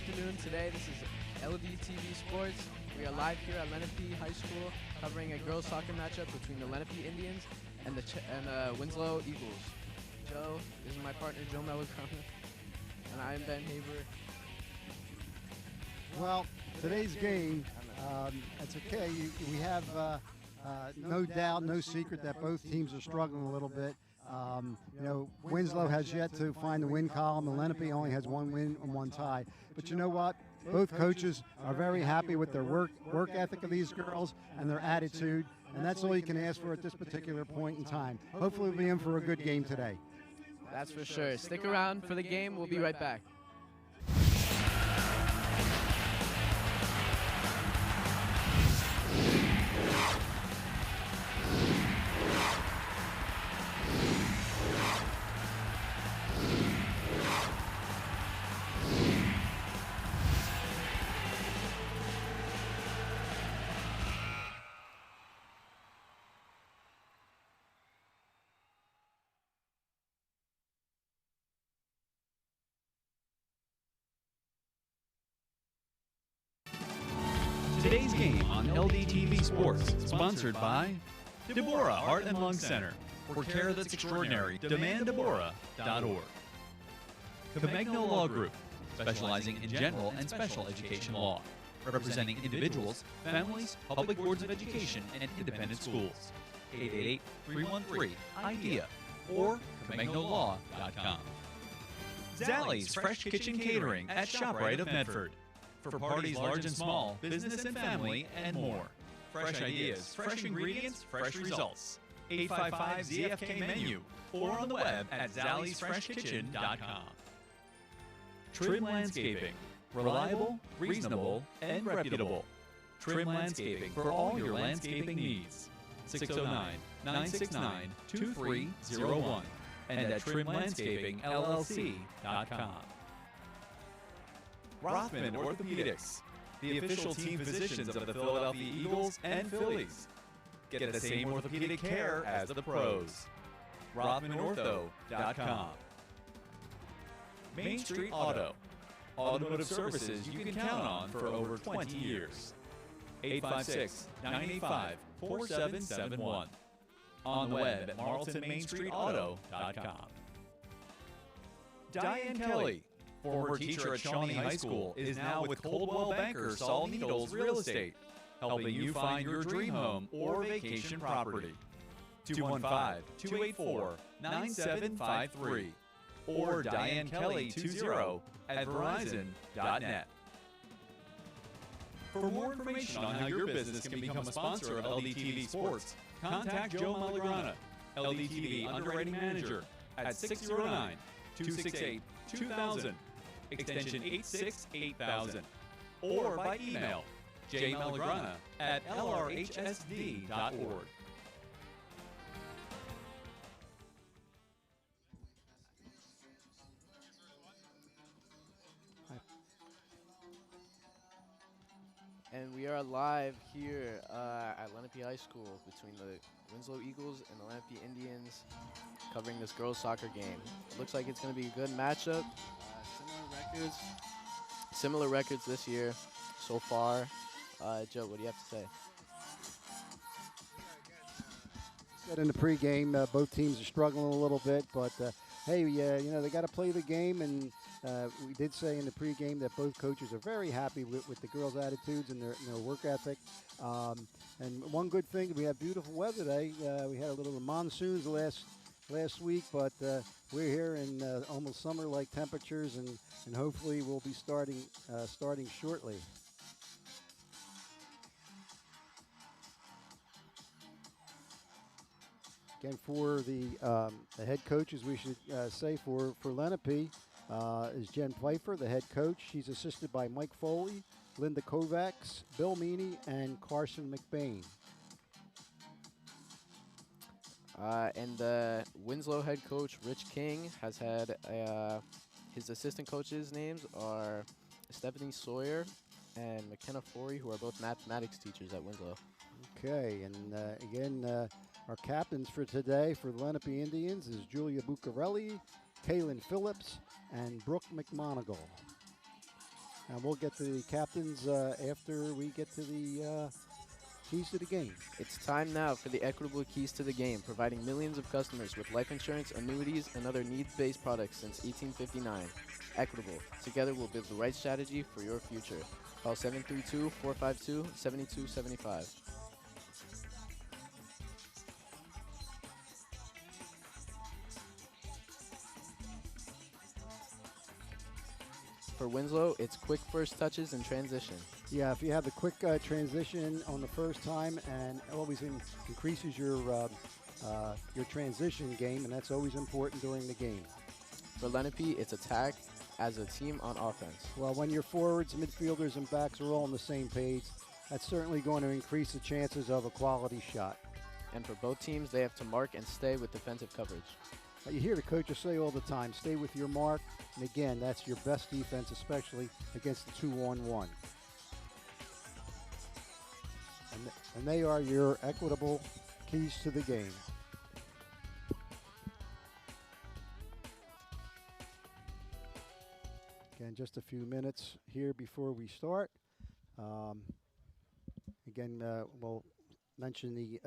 afternoon. Today, this is LDTV Sports. We are live here at Lenape High School covering a girls soccer matchup between the Lenape Indians and the Winslow Eagles. Joe, this is my partner, Joe Melograna, and I'm Ben Haber. Well, today's game, it's okay. We have no doubt, no secret that both teams are struggling a little bit. Winslow has yet to find the win column, and Lenape only has one win and one tie. But you know what? Both coaches are very happy with their work ethic of these girls and their attitude, and that's all you can ask for at this particular point in time. Hopefully we'll be in for a good game today. That's for sure. Stick around for the game. We'll be right back. Today's game on LDTV Sports, sponsored by Deborah Heart and Lung Center. For care that's extraordinary, demanddeborah.org. Comegno Law Group, specializing in general and special education law, representing individuals, families, public boards of education, and independent schools. 888-313-IDEA or ComegnoLaw.com. Zallie's Fresh Kitchen Catering at ShopRite of Medford. For parties large and small, business and family, and more. Fresh ideas, fresh ingredients, fresh results. 855-ZFK menu or on the web at zalliesfreshkitchen.com. Trim Landscaping. Reliable, reasonable, and reputable. Trim Landscaping for all your landscaping needs. 609-969-2301 and at trimlandscapingllc.com. Rothman Orthopedics, the official team physicians of the Philadelphia Eagles and Phillies. Get the same orthopedic care as the pros. RothmanOrtho.com. Main Street Auto, automotive services you can count on for over 20 years. 856-985-4771. On the web at MarltonMainStreetAuto.com. Diane Kelly, former teacher at Shawnee High School, is now with Coldwell Banker Saul Needles Real Estate, helping you find your dream home or vacation property. 215-284-9753 or DianeKelly20 at Verizon.net. For more information on how your business can become a sponsor of LDTV Sports, contact Joe Melograna, LDTV Underwriting Manager, at 609-268-2000, extension 868,000, or by email jmelograna@lrhsd.org. And we are live here at Lenape High School between the Winslow Eagles and the Lenape Indians, covering this girls soccer game. Looks like it's going to be a good matchup. Similar records this year so far. Joe, what do you have to say? Said in the pregame, both teams are struggling a little bit, but hey, they got to play the game, and we did say in the pregame that both coaches are very happy with the girls' attitudes and their work ethic. And one good thing, we have beautiful weather today. We had a little monsoons last week, but we're here in almost summer-like temperatures, and hopefully we'll be starting shortly. Again, for the head coaches, we should say for Lenape is Jen Pfeiffer, the head coach. She's assisted by Mike Foley, Linda Kovacs, Bill Meany, and Carson McBain. And the Winslow head coach, Rich King, has had his assistant coaches' names are Stephanie Sawyer and McKenna Forey, who are both mathematics teachers at Winslow. Okay, and again, our captains for today for the Lenape Indians is Julia Bucarelli, Kaylin Phillips, and Brooke McMonigal. And we'll get to the captains after we get to the keys to the game. It's time now for the Equitable Keys to the Game, providing millions of customers with life insurance, annuities, and other needs-based products since 1859. Equitable. Together we'll build the right strategy for your future. Call 732-452-7275. For Winslow, it's quick first touches and transition. Yeah, if you have the quick transition on the first time, and always increases your transition game, and that's always important during the game. For Lenape, it's attack as a team on offense. Well, when your forwards, midfielders, and backs are all on the same page, that's certainly going to increase the chances of a quality shot. And for both teams, they have to mark and stay with defensive coverage. You hear the coaches say all the time, stay with your mark. And again, that's your best defense, especially against the 2-on-1. And they are your equitable keys to the game. Again, just a few minutes here before we start. We'll mention the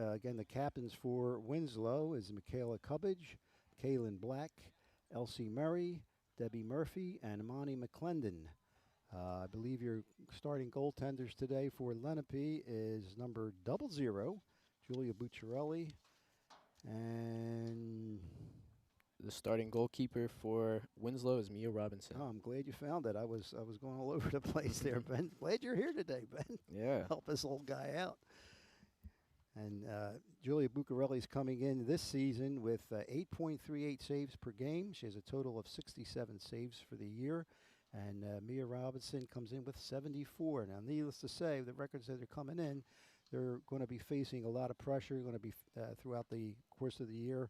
captains for Winslow is Michaela Cubbage, Kaylin Black, Elsie Murray, Debbie Murphy, and Imani McClendon. I believe your starting goaltenders today for Lenape is number 00, Julia Bucciarelli, and the starting goalkeeper for Winslow is Mia Robinson. Oh, I'm glad you found it. I was going all over the place there, Ben. Glad you're here today, Ben. Yeah. Help this old guy out. And Julia Bucciarelli's coming in this season with 8.38 saves per game. She has a total of 67 saves for the year. And Mia Robinson comes in with 74. Now, needless to say, the records that are coming in, they're going to be facing a lot of pressure, going to be throughout the course of the year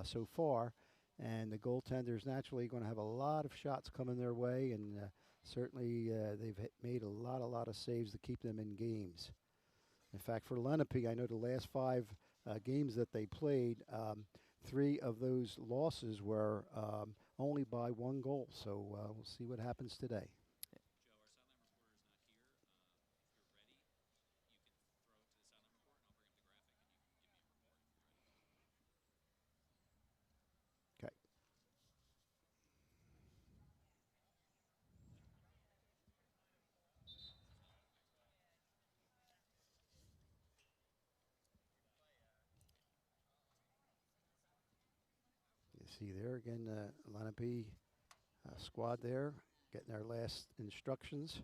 so far. And the goaltenders naturally going to have a lot of shots coming their way. And certainly they've made a lot of saves to keep them in games. In fact, for Lenape, I know the last 5 games that they played, 3 of those losses were only by 1 goal. So we'll see what happens today. Okay. You see there again, Lenape squad there getting their last instructions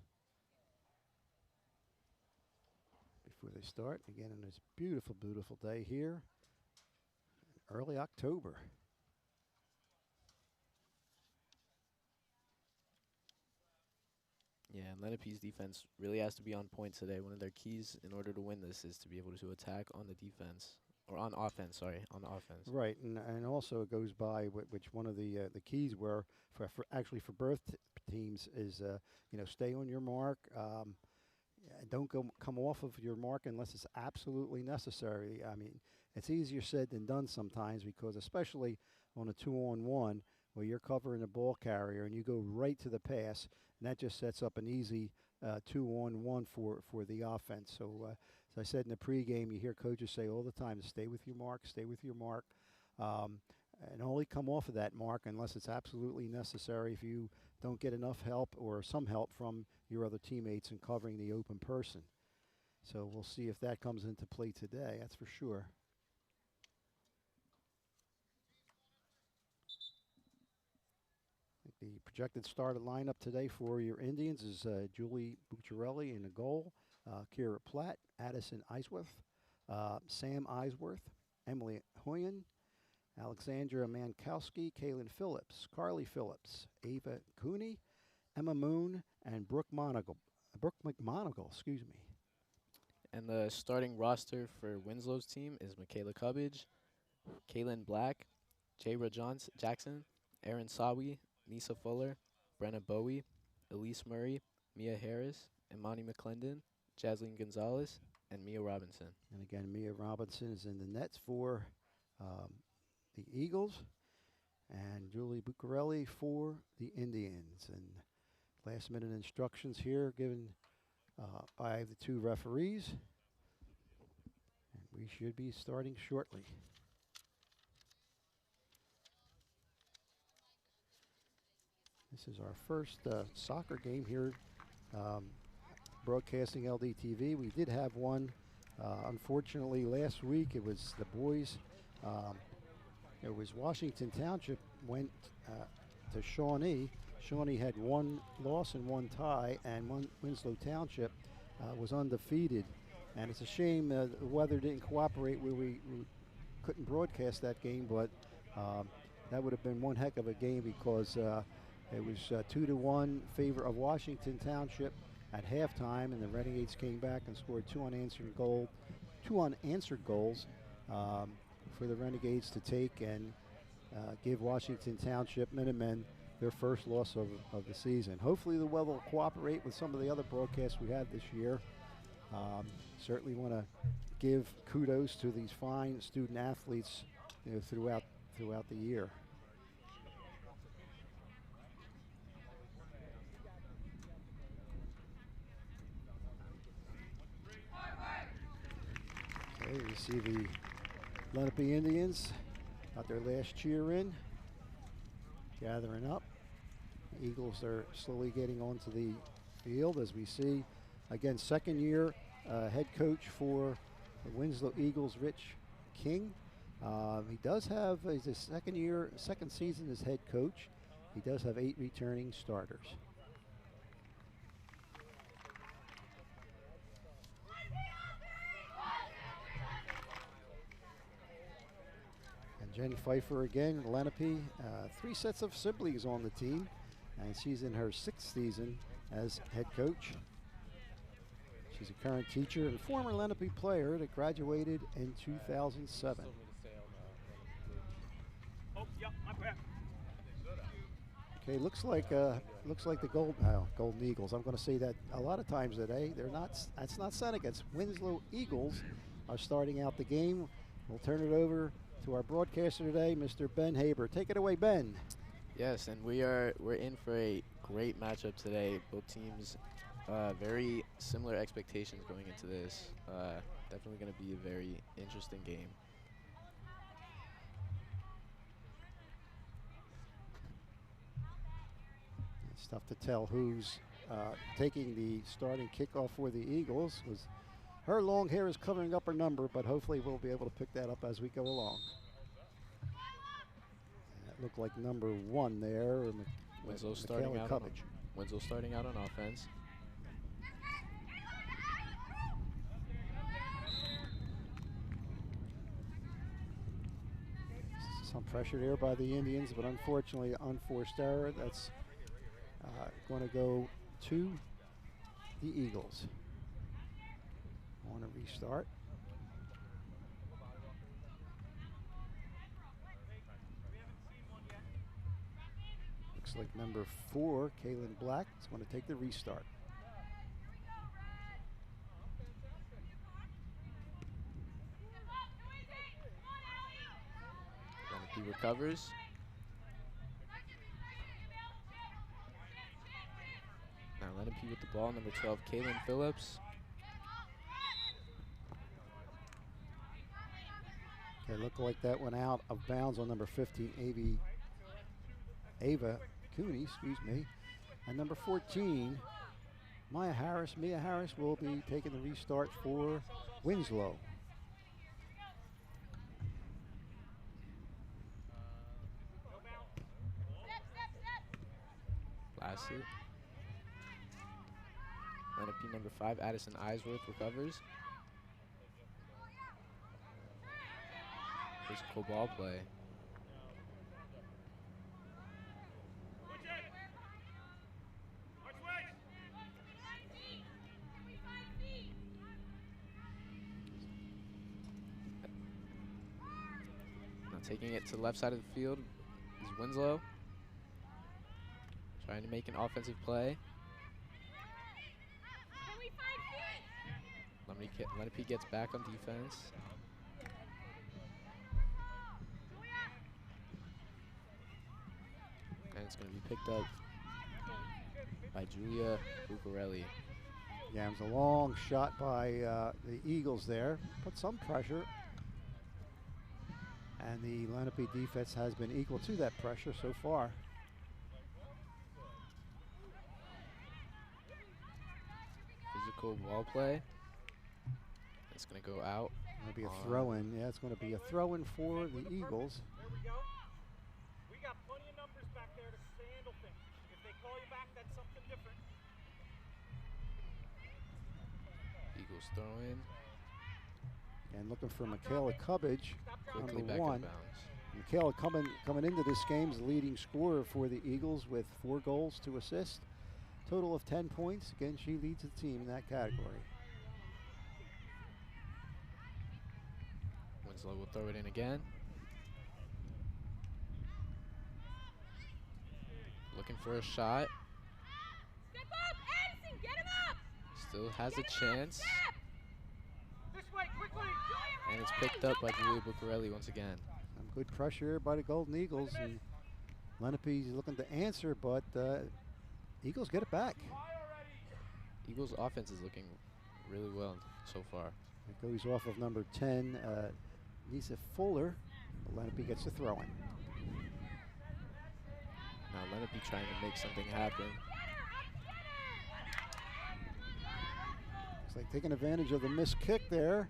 before they start. Again, on this beautiful, beautiful day here, early October. Yeah, and Lenape's defense really has to be on point today. One of their keys in order to win this is to be able to attack on the defense. Or on offense, sorry, on offense. Right, and also it goes by which one of the keys were for actually for both teams is stay on your mark. Don't come off of your mark unless it's absolutely necessary. I mean, it's easier said than done sometimes because especially on a 2-on-1 where you're covering a ball carrier and you go right to the pass, and that just sets up an easy 2-on-1 for the offense. So as I said in the pregame, you hear coaches say all the time to stay with your mark, stay with your mark, and only come off of that mark unless it's absolutely necessary if you don't get enough help or some help from your other teammates in covering the open person. So we'll see if that comes into play today, that's for sure. The projected starter lineup today for your Indians is Julie Bucciarelli in the goal, Kira Platt, Addison Eisworth, Sam Eisworth, Emily Hoyen, Alexandra Mankowski, Kaylin Phillips, Carly Phillips, Ava Cooney, Emma Moon, and Brooke McMonigal, excuse me. And the starting roster for Winslow's team is Michaela Cubbage, Kaylin Black, Jayra Jackson, Erin Sawi, Nisa Fuller, Brenna Bowie, Elise Murray, Mia Harris, Imani McClendon, Jasleen Gonzalez, and Mia Robinson. And again, Mia Robinson is in the nets for the Eagles, and Julie Bucciarelli for the Indians. And Last-minute instructions here given by the two referees. And we should be starting shortly. This is our first soccer game here, broadcasting LDTV. We did have one, unfortunately, last week. It was the boys. It was Washington Township went to Shawnee. Shawnee had one loss and one tie, and Winslow Township was undefeated. And it's a shame the weather didn't cooperate where we couldn't broadcast that game, but that would have been one heck of a game because it was 2-1 favor of Washington Township at halftime, and the Renegades came back and scored two unanswered goals for the Renegades to take and give Washington Township Minutemen their first loss of the season. Hopefully the weather will cooperate with some of the other broadcasts we had this year. Certainly want to give kudos to these fine student athletes, throughout the year. Okay, we see the Lenape Indians got their last cheer in, gathering up. The Eagles are slowly getting onto the field as we see, again, second year head coach for the Winslow Eagles, Rich King. He does have, he's a second season as head coach. He does have 8 returning starters. And Jen Pfeiffer again, Lenape, 3 sets of siblings on the team, and she's in her 6th season as head coach. She's a current teacher and former Lenape player that graduated in 2007. Okay, looks like the Golden Eagles. I'm going to say that a lot of times today. They're not. That's not Seneca. It's Winslow Eagles are starting out the game. We'll turn it over to our broadcaster today, Mr. Ben Haber. Take it away, Ben. Yes, and we're in for a great matchup today. Both teams. Very similar expectations going into this. Definitely going to be a very interesting game. It's tough to tell who's taking the starting kickoff for the Eagles. Her long hair is covering up her number, but hopefully we'll be able to pick that up as we go along. That looked like number 1 there. Winslow starting out on offense. Some pressure there by the Indians, but unfortunately unforced error. That's going to go to the Eagles. On a restart. Looks like number 4, Kaylin Black, is going to take the restart. He recovers. Now Lenape with the ball, number 12, Kaylin Phillips. Okay, looked like that went out of bounds on number 15, Ava Cooney, excuse me. And number 14, Mia Harris will be taking the restart for Winslow. Lastly, Lenape number 5, Addison Eisworth recovers. Physical ball play. Now taking it to the left side of the field is Winslow. Trying to make an offensive play. Lenape gets back on defense. And it's going to be picked up by Julia Bucarelli. Yeah, it was a long shot by the Eagles there. Put some pressure. And the Lenape defense has been equal to that pressure so far. Physical ball play. It's going to go out. Going to be a throw-in. Yeah, it's going to be a throw-in for the Eagles. There we go. We got plenty of numbers back there to handle things. If they call you back, that's something different. Eagles throw in. And looking for Michaela Cubbage, Quickly number back 1. in bounds. Michaela coming into this game is the leading scorer for the Eagles with 4 goals to assist. Total of 10 points. Again, she leads the team in that category. Winslow will throw it in again. Looking for a shot. Step up, Addison, get him up! Still has a chance. This way, quickly! And it's picked up by Julia Bucarelli once again. Some good pressure here by the Golden Eagles. And Lenape's looking to answer, but Eagles get it back. Eagles offense is looking really well so far. It goes off of number 10, Nisa Fuller. Lenape gets the throw in. Now Lenape trying to make something happen. Looks like taking advantage of the missed kick there.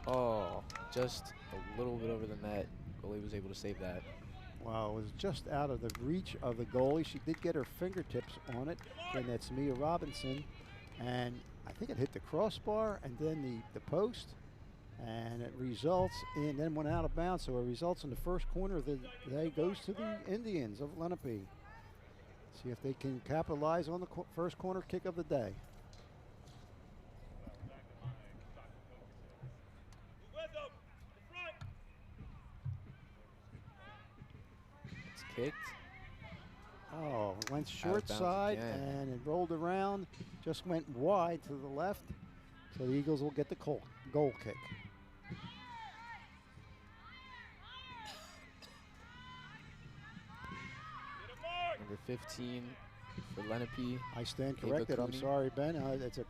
Oh, just a little bit over the net. Goalie was able to save that. Wow, it was just out of the reach of the goalie. She did get her fingertips on it, and that's Mia Robinson. And I think it hit the crossbar and then the post. And it results in, then went out of bounds. So it results in the first corner of the day goes to the Indians of Lenape. See if they can capitalize on the first corner kick of the day. It's kicked. Oh, it went short bounds side again. and it rolled around, just went wide to the left. So the Eagles will get the goal kick. Number 15 for Lenape. I stand Ava corrected. I'm Cooney. sorry, Ben. It's a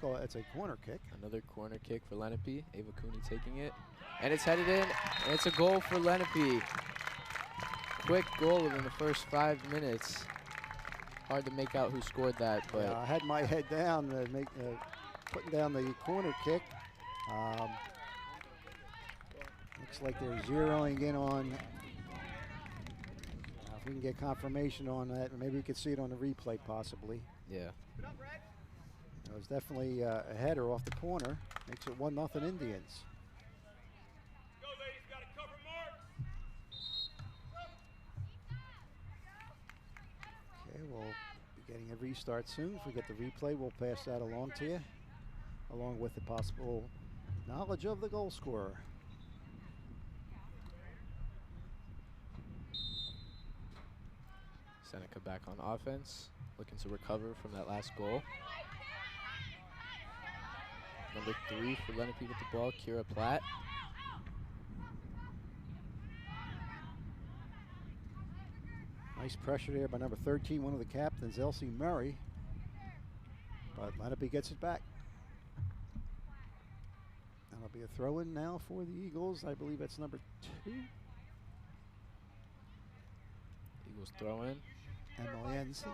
corner kick. Another corner kick for Lenape. Ava Cooney taking it. And it's headed in. And it's a goal for Lenape. Quick goal within the first 5 minutes. Hard to make out who scored that, but Yeah, I had my head down, putting down the corner kick. Looks like they're zeroing in on. If we can get confirmation on that, maybe we could see it on the replay possibly. yeah. It was definitely a header off the corner. Makes it 1-0 Indians. Go, ladies, got a cover mark. Okay, we'll be getting a restart soon. If we get the replay, we'll pass that along to you, along with the possible knowledge of the goal scorer. Seneca back on offense, looking to recover from that last goal. Number 3 for Lenape with the ball, Kira Platt. Nice pressure there by number 13, one of the captains, Elsie Murray. But Lenape gets it back. That'll be a throw-in now for the Eagles. I believe that's number 2. Eagles throw in. Emily Ensign.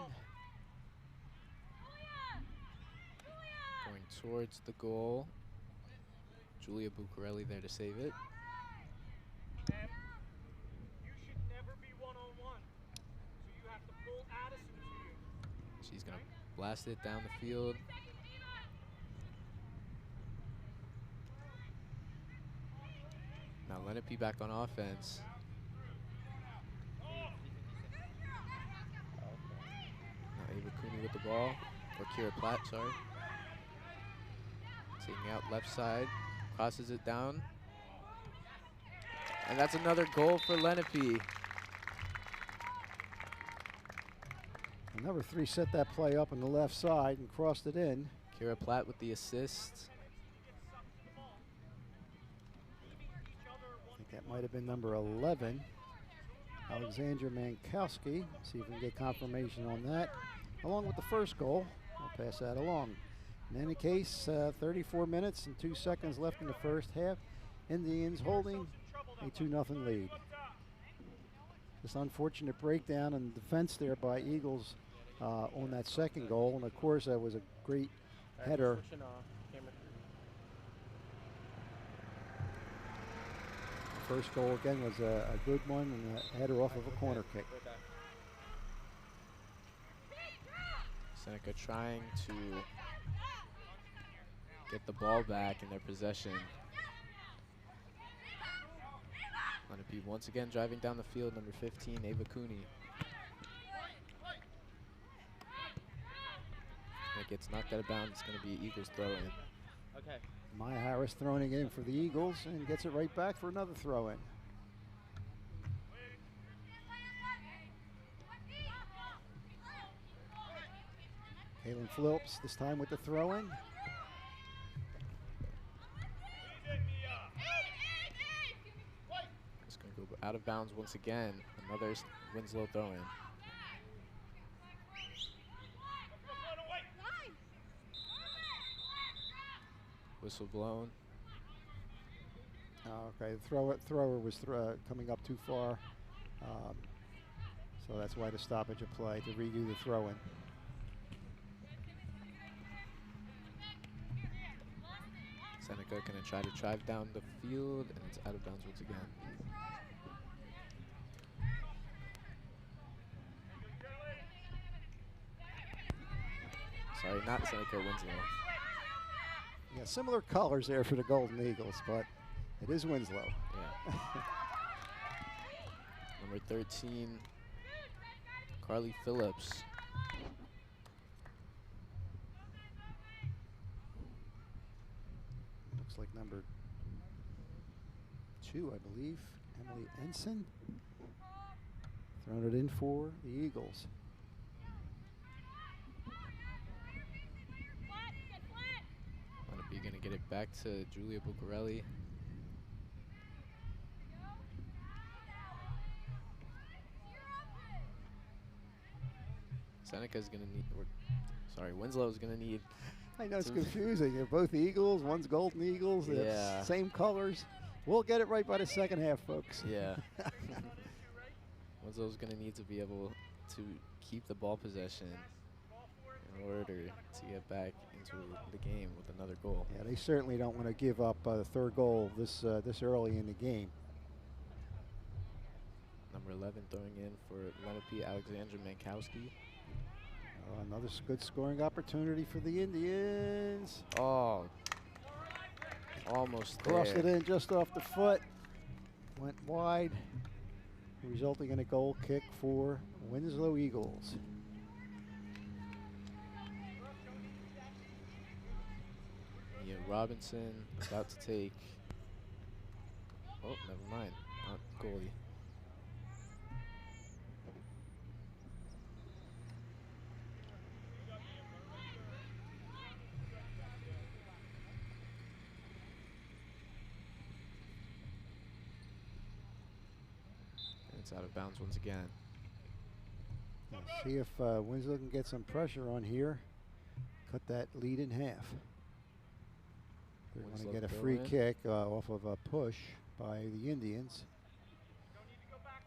Going towards the goal. Julia Bucarelli there to save it. You should never be one-on-one. So you have to pull Addison to you. She's going to blast it down the field. Now Lenape back on offense. Now Ava Cooney with the ball, or Kira Platt, sorry. Taking out left side, crosses it down. And that's another goal for Lenape. Number 3 set that play up on the left side and crossed it in. Kira Platt with the assist. I think that might have been number 11, Alexandra Mankowski. See if we can get confirmation on that. along with the first goal. I'll pass that along. In any case, 34 minutes and 2 seconds left in the first half. Indians holding a 2-0 lead. This unfortunate breakdown in defense there by Eagles on that second goal, and of course that was a great header. The first goal again was a good one, and a header off of a corner kick. Seneca trying to get the ball back in their possession. Lenape once again driving down the field, number 15, Ava Cooney. It gets knocked out of bounds. It's going to be Eagles throw in. Okay. Maya Harris throwing it in for the Eagles and gets it right back for another throw in. Kaylin Phillips this time with the throw in. It's going to go out of bounds once again. Another Winslow throw in. Whistle blown. Okay, the thrower was coming up too far. So that's why the stoppage of play to redo the throw in. Seneca going to try to drive down the field, and it's out of bounds once again. Sorry, not Seneca, Winslow. Yeah, similar colors there for the Golden Eagles, but it is Winslow. Yeah. Number 13, Carly Phillips. Looks like number 2, I believe, Emily Ensign. Thrown it in for the Eagles. Lenape going to get it back to Julia Bucarelli. Seneca's going to need, Winslow's going to need. I know it's confusing. They're both Eagles. One's Golden Eagles. They Yeah. have same colors. We'll get it right by the second half, folks. Yeah. Winslow's going to need to be able to keep the ball possession in order to get back into the game with another goal. Yeah, they certainly don't want to give up the third goal this early in the game. Number 11 throwing in for Lenape, Alexandra Mankowski. Another good scoring opportunity for the Indians. Oh, almost Crossed there. it in just off the foot. Went wide, resulting in a goal kick for Winslow Eagles. Yeah, Robinson about to take. Oh, never mind. Not goalie. It's out of bounds once again. Let's see if Winslow can get some pressure on here. Cut that lead in half. They're going to Winslow get a throw free in. kick off of a push by the Indians.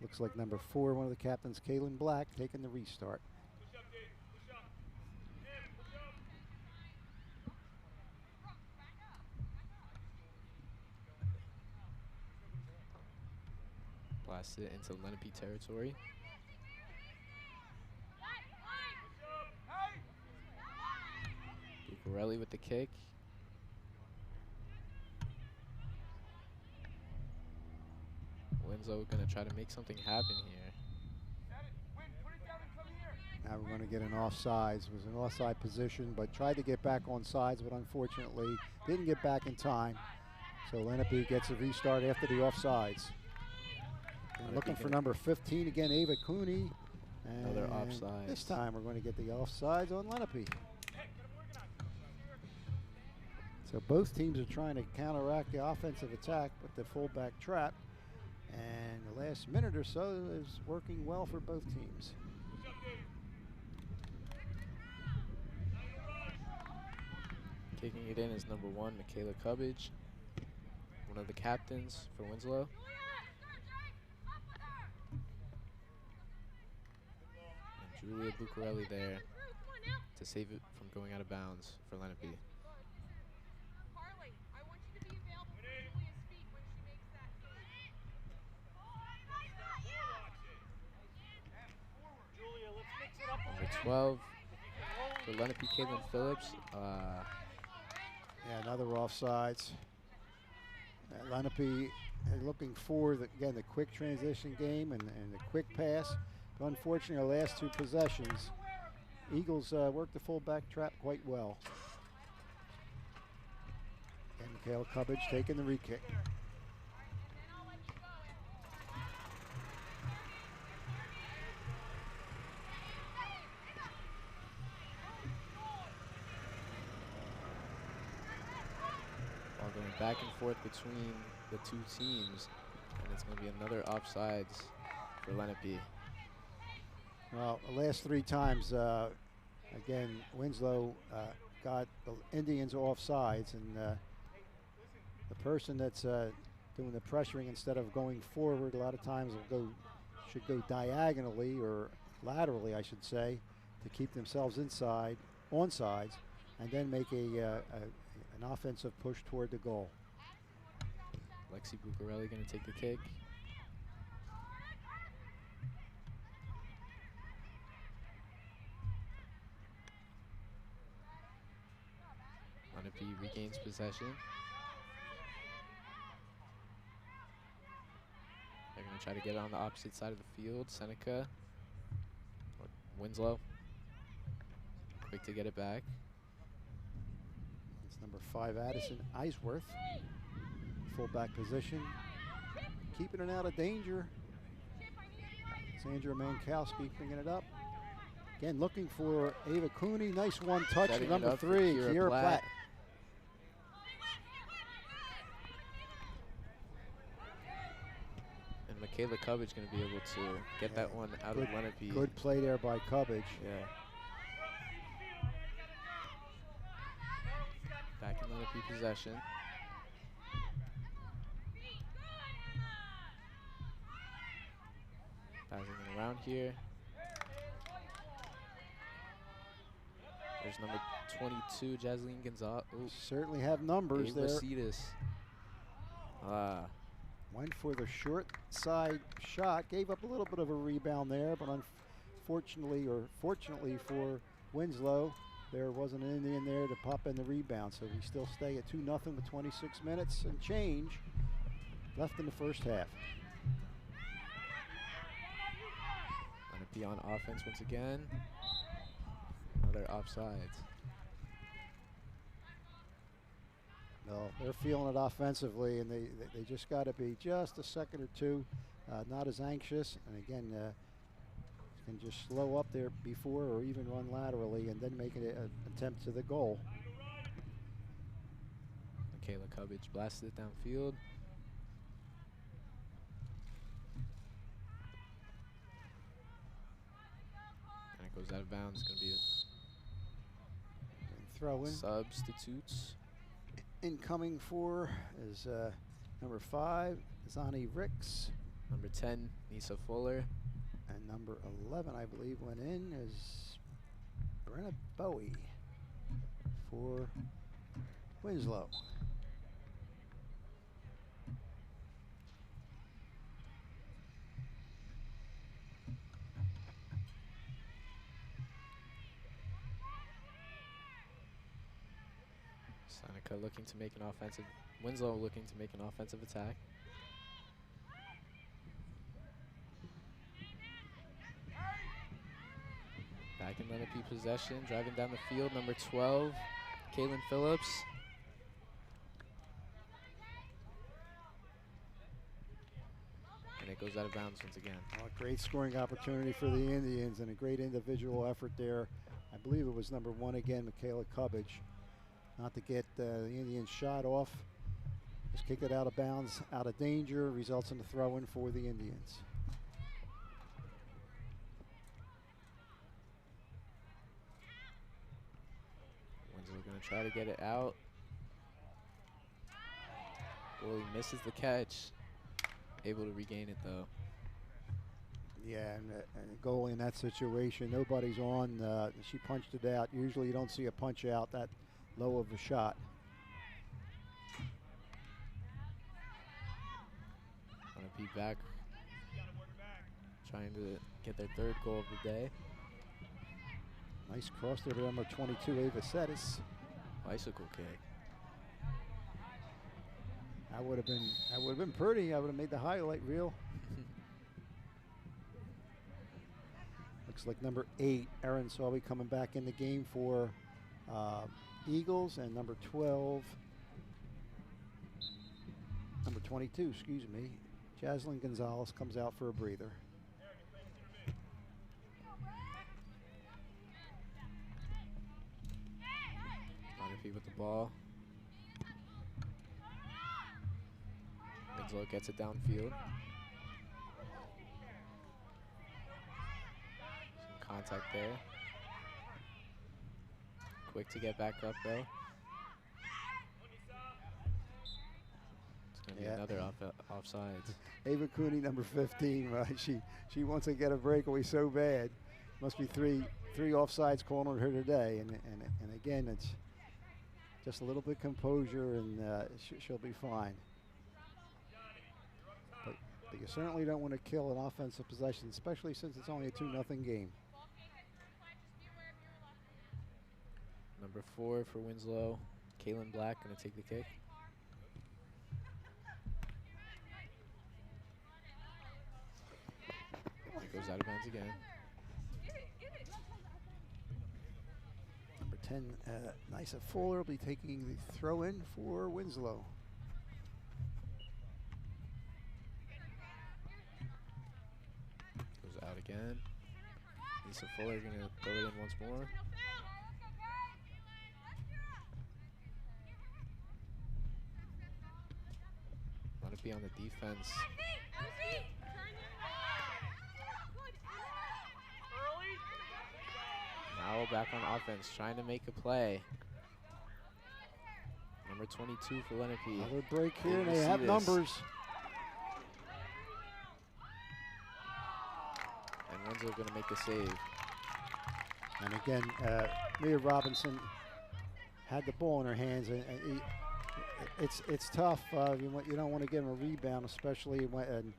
Looks like number 4, one of the captains, Kaylin Black, taking the restart. Blast it into Lenape territory. Bucarelli with the kick. Winslow gonna try to make something happen here. Now we're going to get an offsides. It was an offside position, but tried to get back on sides, but unfortunately didn't get back in time. So Lenape gets a restart after the offsides. And looking for number 15 again, Ava Cooney. Another And offsides. this time we're going to get the offsides on Lenape. So both teams are trying to counteract the offensive attack with the fullback trap. And the last minute or so is working well for both teams. Kicking it in is number 1, Michaela Cubbage, one of the captains for Winslow. And Julia Bucarelli there to save it from going out of bounds for Lenape. Number 12 for Lenape, Caitlin Phillips. Yeah, another offsides. Lenape looking for, again, the quick transition game and the quick pass. But unfortunately, our last 2 possessions, Eagles worked the fullback trap quite well. And Michaela Cubbage taking the re-kick. Going back and forth between the 2 teams, and it's going to be another offsides for Lenape. Well, the last 3 times, again, Winslow got the Indians offsides, and the person that's doing the pressuring instead of going forward, a lot of times should go diagonally or laterally, I should say, to keep themselves inside, onsides, and then make an offensive push toward the goal. Lexi Bucarelli going to take the kick. Lenape regains possession. They're going to try to get it on the opposite side of the field. Seneca, or Winslow, quick to get it back. Number 5, Addison Eisworth, fullback position, keeping it out of danger. Sandra Mankowski bringing it up. Again, looking for Ava Cooney. Nice one touch. Setting Number 3, Kiera Platt. And Michaela Cubbage going to be able to get that one out of Lenape. Good play there by Cubbage. Yeah. Back in Lenape possession. Passing it around here. There's number 22, Jasleen Gonzalez. Certainly have numbers there. Cetus. Went for the short side shot. Gave up a little bit of a rebound there, but unfortunately, or fortunately for Winslow, there wasn't an Indian there to pop in the rebound, so we still stay at 2-0 with 26 minutes and change left in the first half. Gonna be on offense once again. Another offsides. No, they're feeling it offensively, and they just got to be just a second or 2, not as anxious, and again, can just slow up there before or even run laterally and then make it an attempt to the goal. Michaela Cubbage blasted it downfield. And it goes out of bounds. It's going to be throw in. Substitutes. Incoming for is number 5, Zani Ricks. Number 10, Nisa Fuller. And number 11, I believe, went in is Brenna Bowie for Winslow. Seneca looking to make an offensive, Winslow looking to make an offensive attack. Back in Lenape possession, driving down the field, number 12, Caitlin Phillips. And it goes out of bounds once again. Oh, a great scoring opportunity for the Indians and a great individual effort there. I believe it was number 1 again, Michaela Cubbage. Not to get the Indians shot off. Just kick it out of bounds, out of danger, results in a throw-in for the Indians. Winslow going to try to get it out. Well, he misses the catch. Able to regain it though. Yeah, and a goalie in that situation, nobody's on. She punched it out. Usually you don't see a punch out that low of a shot. Want to be back, trying to get their third goal of the day. Nice cross there by number 22, Ava Settis. Bicycle kick. That would have been pretty. I would have made the highlight reel. Looks like number 8, Erin Salby, coming back in the game for Eagles, and number 12, number 22, excuse me, Jaslyn Gonzalez comes out for a breather. Lenape with the ball. Winslow gets it downfield. Some contact there. Quick to get back up though. It's gonna be another offsides. Ava Cooney, number 15, right? She wants to get a breakaway so bad. Must be three offsides calling on her today, and again, it's just a little bit composure, and she'll be fine. But you certainly don't want to kill an offensive possession, especially since it's only a 2-0 game. Number 4 for Winslow, Kaylin Black gonna take the kick. Goes out of bounds again. Number 10, Nysa Fuller will be taking the throw in for Winslow. Goes out again. Lisa Fuller gonna throw it in once more. Want to be on the defense. Now back on offense, trying to make a play. Number 22 for Lenape. Another break here, and they have numbers. And Winslow going to make the save. And again, Mia Robinson had the ball in her hands, and it's tough. You don't want to give them a rebound, especially when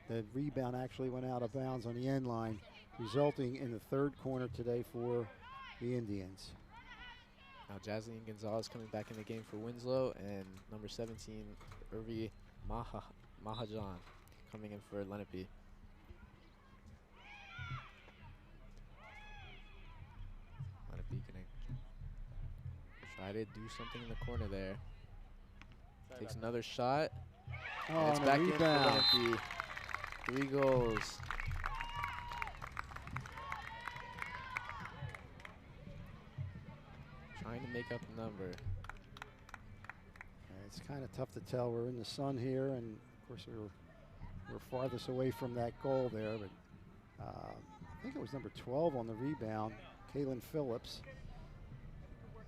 the rebound actually went out of bounds on the end line, resulting in the third corner today for the Indians. Now Jaslyn Gonzalez coming back in the game for Winslow, and number 17, Urvi Mahajan, coming in for Lenape. Lenape gonna try to do something in the corner there. Takes another shot. Oh, It's back in for Lenape. 3 goals. Trying to make up the number. It's kind of tough to tell. We're in the sun here, and of course we're farthest away from that goal there. But I think it was number 12 on the rebound, Kaylin Phillips.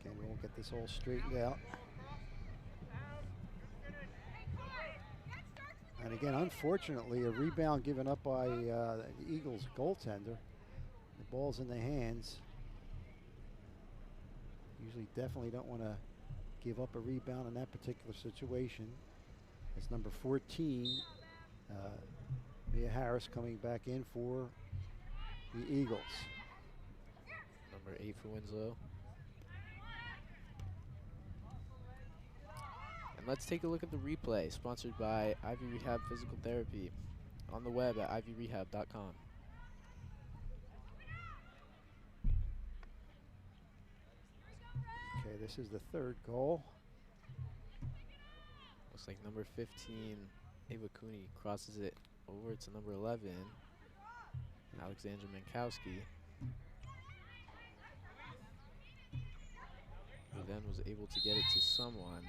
Again, we'll get this all straightened out. And again, unfortunately, a rebound given up by the Eagles goaltender. The ball's in the hands. Usually definitely don't want to give up a rebound in that particular situation. It's number 14, Mia Harris, coming back in for the Eagles. Number 8 for Winslow. And let's take a look at the replay, sponsored by Ivy Rehab Physical Therapy, on the web at ivyrehab.com. Okay, this is the third goal. Looks like number 15, Ava Cooney, crosses it over to number 11, Alexandra Minkowski, who then was able to get it to someone.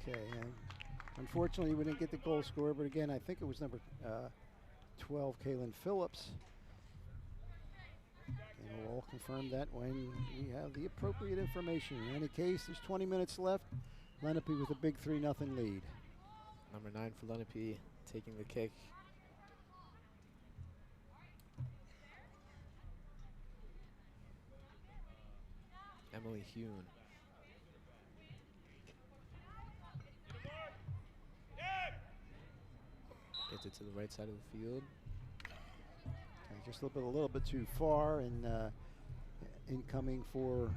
Okay, and unfortunately we didn't get the goal scorer, but again, I think it was number 12, Kaylin Phillips. And we'll all confirm that when we have the appropriate information. In any case, there's 20 minutes left. Lenape with a big 3-0 lead. Number 9 for Lenape taking the kick. Emily Hune. Gets it to the right side of the field. Okay, just a little bit too far, and incoming for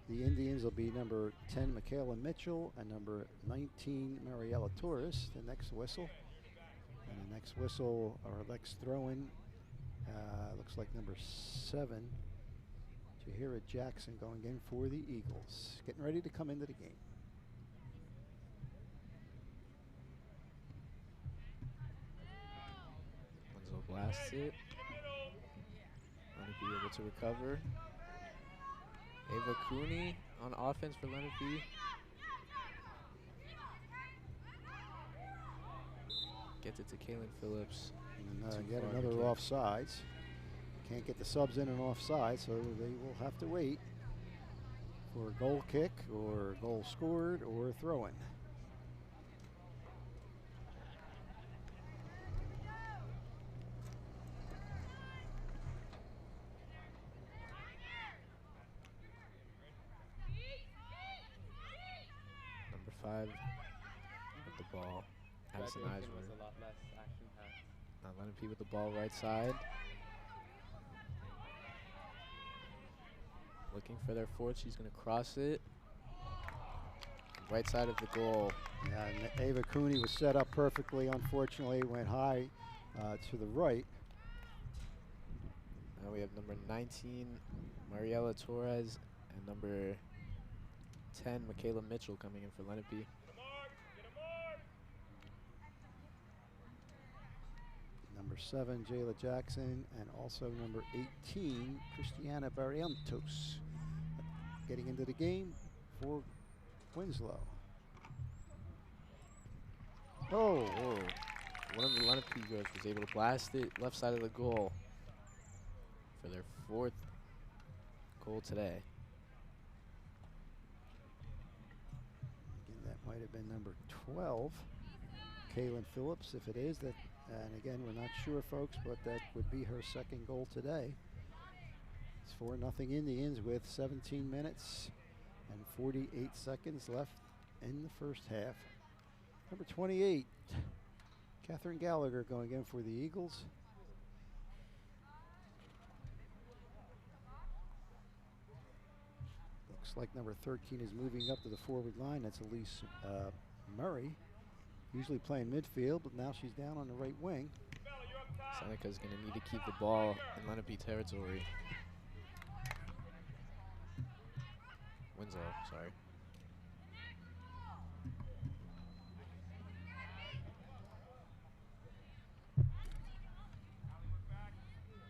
the Indians will be number 10, Michaela Mitchell, and number 19, Mariella Torres, the next whistle. And the next whistle, or next throw-in, looks like number 7, Jahira Jackson, going in for the Eagles. Getting ready to come into the game. Winslow blasts it. Lenape able to recover. Ava Cooney on offense for Lenape. Gets it to Kaylin Phillips. And yet another offsides. Can't get the subs in and offside, so they will have to wait for a goal kick or a goal scored or a throw-in. Number 5 with the ball. Addison was Eisner. a lot less action-packed. Now Lenape with the ball right side. Looking for their fourth. She's going to cross it. Right side of the goal. Yeah, and Ava Cooney was set up perfectly. Unfortunately, went high to the right. Now we have number 19, Mariella Torres, and number 10, Michaela Mitchell, coming in for Lenape. Number 7, Jayla Jackson, and also number 18, Christiana Barrientos, getting into the game for Winslow. Oh, whoa. One of the Lenape girls was able to blast it left side of the goal for their 4th goal today. Again, that might have been number 12, Kaylin Phillips, if it is. That, and again, we're not sure, folks, but that would be her 2nd goal today. It's 4-0 Indians with 17 minutes and 48 seconds left in the first half. Number 28, Catherine Gallagher, going in for the Eagles. Looks like number 13 is moving up to the forward line. That's Elise Murray. Usually playing midfield, but now she's down on the right wing. Seneca's going to need to keep the ball in Lenape territory. Winslow, sorry.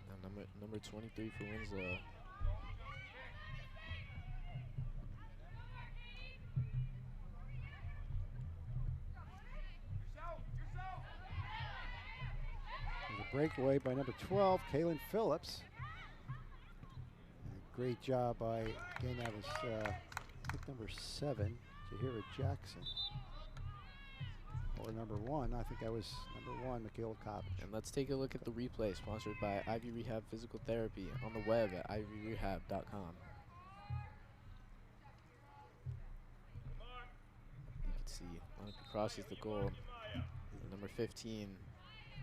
Now number 23 for Winslow. Breakaway by number 12, Kaylin Phillips. Great job by, again, that was I think number 7, Jahira Jackson. Or number 1, I think that was number 1, Michaela Cobbage. And let's take a look at the replay sponsored by Ivy Rehab Physical Therapy on the web at ivyrehab.com. You can see Lenape crosses the goal. And number 15,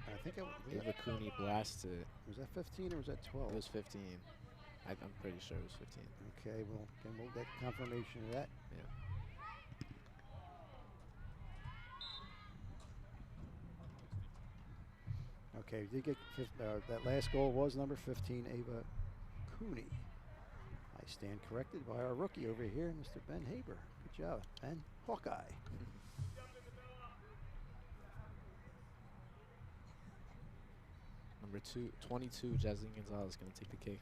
I think it was Ava Cooney blasts it. Was that 15 or was that 12? It was 15. I'm pretty sure it was 15. Okay, well, then we'll get confirmation of that. Yeah. Okay, we did get that last goal was number 15, Ava Cooney. I stand corrected by our rookie over here, Mr. Ben Haber. Good job, Ben. Hawkeye. Number 22, Jasmine Gonzalez, going to take the kick.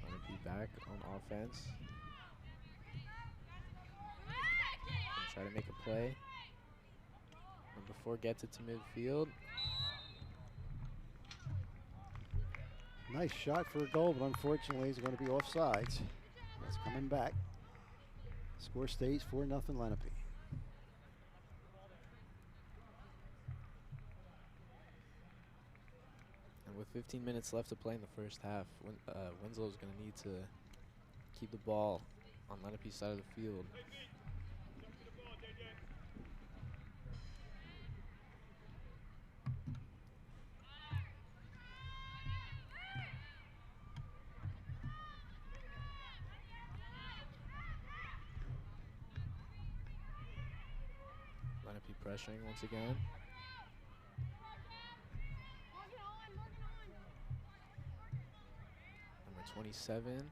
Lenape back on offense. try to make a play. Number 4 gets it to midfield. Nice shot for a goal, but unfortunately he's going to be offsides. That's coming back. Score stays 4-0 Lenape. And with 15 minutes left to play in the first half, Winslow is going to need to keep the ball on Lenape's side of the field. Lenape pressuring once again. Number 27.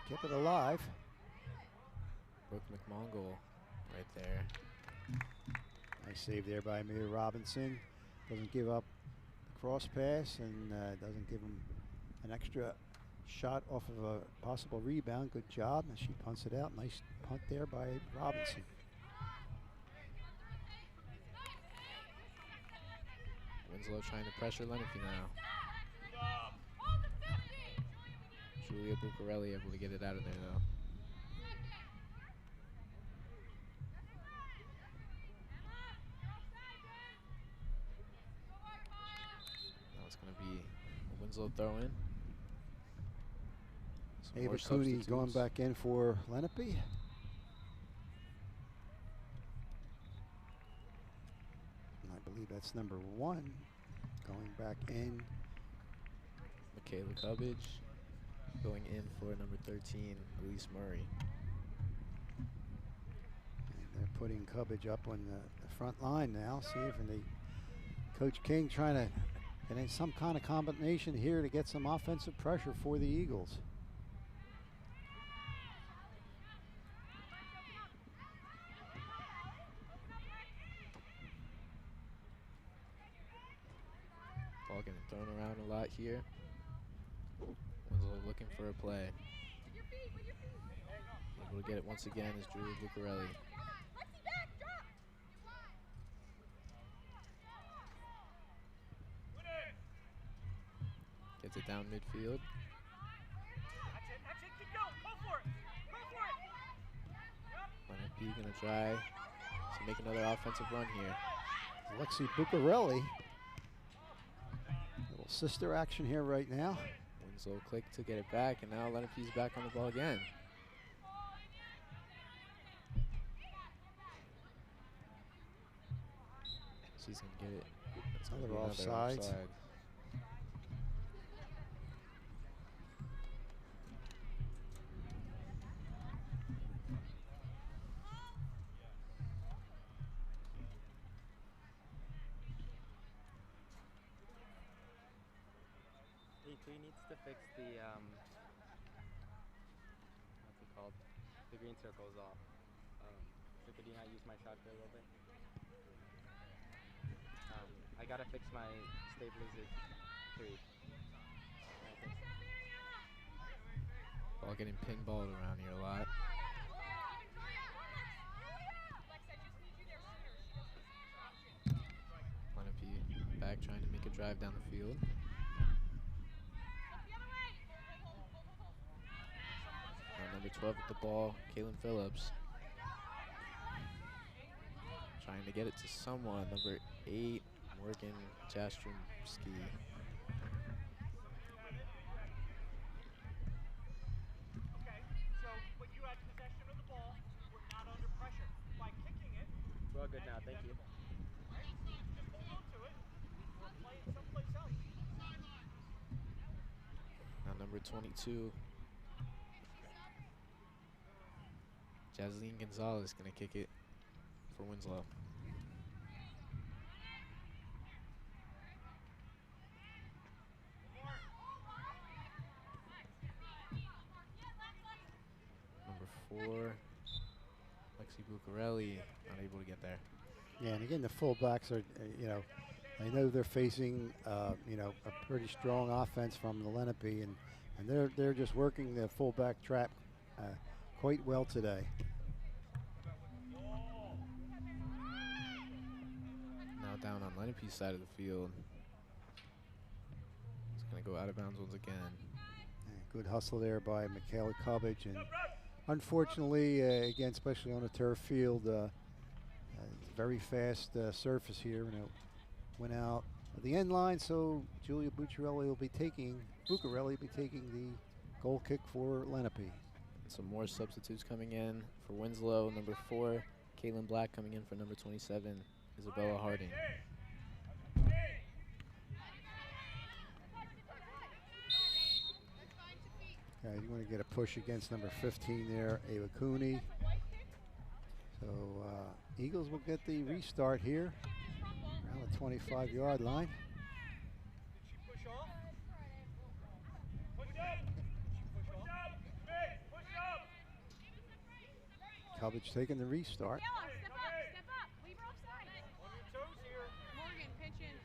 Keep it alive. Brooke McMongle right there. Nice save there by Amir Robinson. Doesn't give up the cross pass and doesn't give him an extra shot off of a possible rebound. Good job. And she punts it out. Nice punt there by Robinson. Winslow trying to pressure Lenape now. Julia Bucarelli able to get it out of there though. Now it's going to be a Winslow throw in. Ava Cooney going back in for Lenape. And I believe that's number 1 going back in. Michaela Cubbage going in for number 13, Elise Murray. And they're putting Cubbage up on the front line now. See if Coach King trying to get in some kind of combination here to get some offensive pressure for the Eagles. Ball getting thrown around a lot here. Winslow looking for a play. Able to get it once again is Julia Bucarelli. Gets it down midfield. That's it, keep going, go for it! Go for it! Lenape gonna try to make another offensive run here. Lexi Bucarelli. Little sister action here right now. Winslow clicked to get it back, and now Lenape's back on the ball again. She's gonna get it. It's gonna be Another offside. E3 needs to fix the what's it called? The green circle's off. So could you not use my shot for a little bit? I gotta fix my stabilizer 3. Ball getting pinballed around here a lot. Lenape back trying to make a drive down the field. Number 12 with the ball, Kaylin Phillips. Trying to get it to someone. Number 8, Morgan Jastromski. Okay, so when you had possession of the ball, we're not under pressure. By kicking it, We're all good now, thank you. just hold on to it, or play it someplace else. Now number 22, Jasleen Gonzalez gonna kick it for Winslow. Number 4, Lexi Bucarelli, not able to get there. Yeah, and again, the fullbacks are, I know they're facing, a pretty strong offense from the Lenape, and they're just working the fullback trap quite well today. Now down on Lenape's side of the field. It's going to go out of bounds once again. Good hustle there by Michaela Cubbage, and unfortunately, again, especially on a turf field, very fast surface here, and it went out of the end line. So Julia Bucciarelli will be taking the goal kick for Lenape. And some more substitutes coming in for Winslow. Number 4, Caitlin Black coming in for number 27, Isabella Harding. You want to get a push against number 15 there, Ava Cooney. So Eagles will get the restart here around the 25-yard line. Cubbage taking the restart. Step up. Leave her offside. On your toes here. Morgan, pitch in.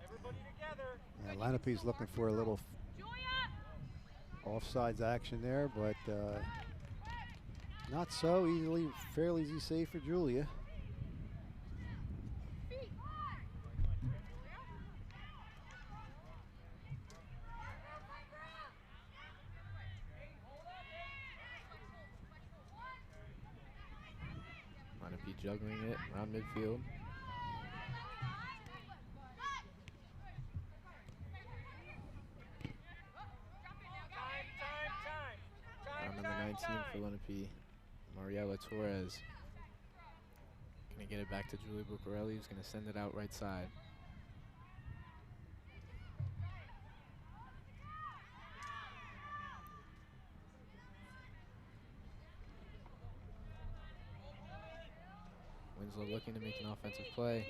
Everybody together. Yeah, Lenape's looking for a little offsides action there, but not so easily. Fairly easy save for Julia. Lenape juggling it around midfield. Number 19 for Lenape, Mariela Torres. Gonna get it back to Julie Bucciarelli, who's gonna send it out right side. Winslow looking to make an offensive play.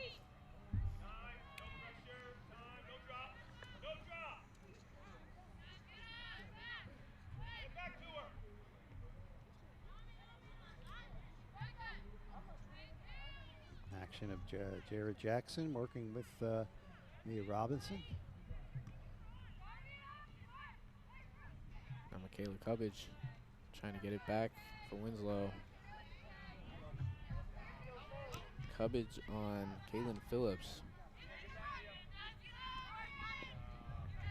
Action of Jared Jackson working with Mia Robinson. Now Michaela Cubbage trying to get it back for Winslow. Cubbage on Kaylin Phillips.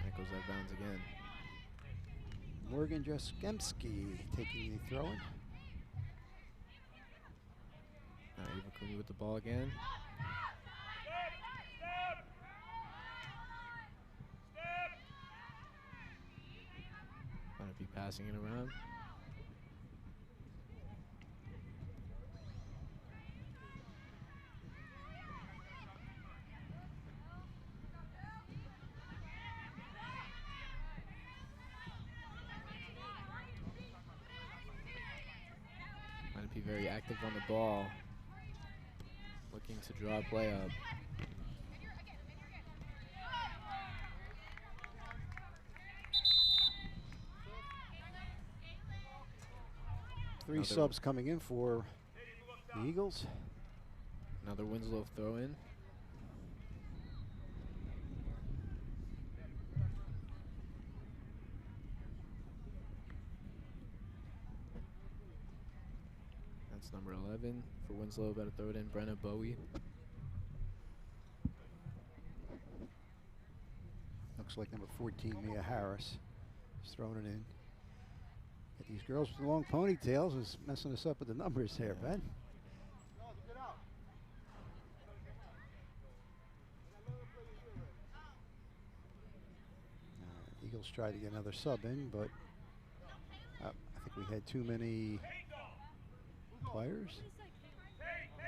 That goes out of bounds again. Morgan Jaskemski taking the throw-in. Eva Cooney with the ball again. Lenape passing it around. Lenape very active on the ball. Looking to draw a play up. Three subs coming in for the Eagles. Another Winslow throw in. That's number 11 for Winslow, about to throw it in, Brenna Bowie. Looks like number 14, Mia Harris, is throwing it in. Get these girls with the long ponytails is messing us up with the numbers here, Ben. Eagles tried to get another sub in, but I think we had too many players.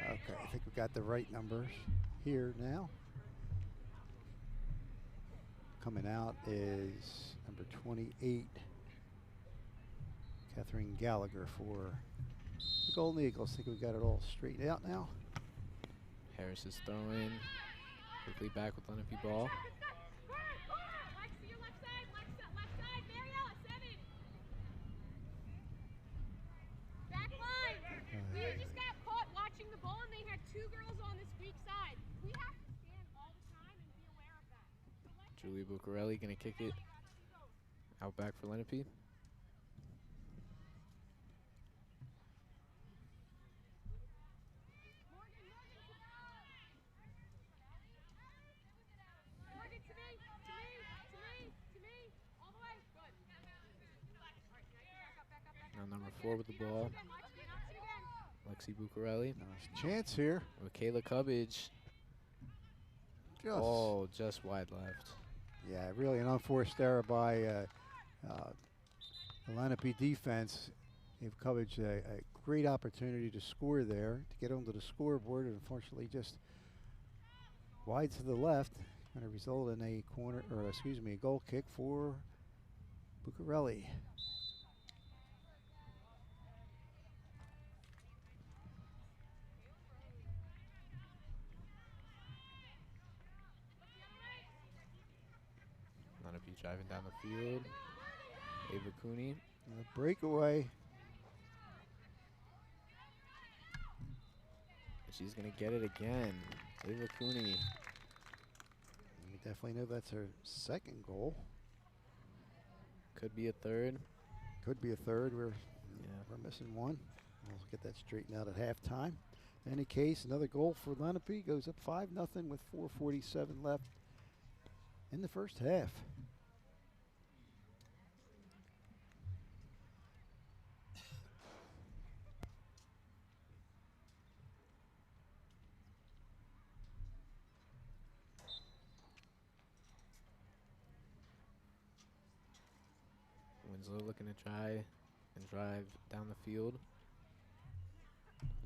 Okay, I think we got the right numbers here now. Coming out is number 28, Catherine Gallagher for the Golden Eagles. I think we got it all straightened out now. Harris is throwing quickly back with Lenape ball. We just got caught watching the ball, and they had two girls on this weak side. We have to stand all the time and be aware of that. Julie Bucciarelli gonna kick it out back for Lenape. Now number 4 with the ball. Lexi Bucarelli. Nice chance here. With Kayla Cubbage. Just, oh, just wide left. yeah, really an unforced error by the Lenape defense. Gave Cubbage a great opportunity to score there, to get onto the scoreboard, and unfortunately just wide to the left. Going to result in a corner, or excuse me, a goal kick for Bucarelli. Lenape driving down the field. Ava Cooney. And a breakaway. She's going to get it again. Ava Cooney. We definitely know that's her second goal. Could be a third. Could be a third. We're missing one. We'll get that straightened out at halftime. In any case, another goal for Lenape. Goes up 5-0 with 4:47 left in the first half. Winslow looking to try and drive down the field.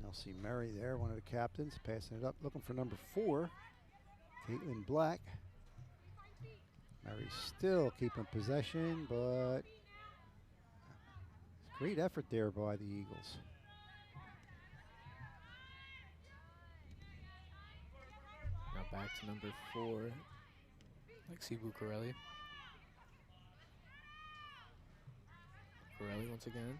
You'll see Murray there, one of the captains, passing it up, looking for number 4, Caitlin Black. Murray still keeping possession, but great effort there by the Eagles. Now back to number 4, Lexi Bucarelli. Bucarelli once again.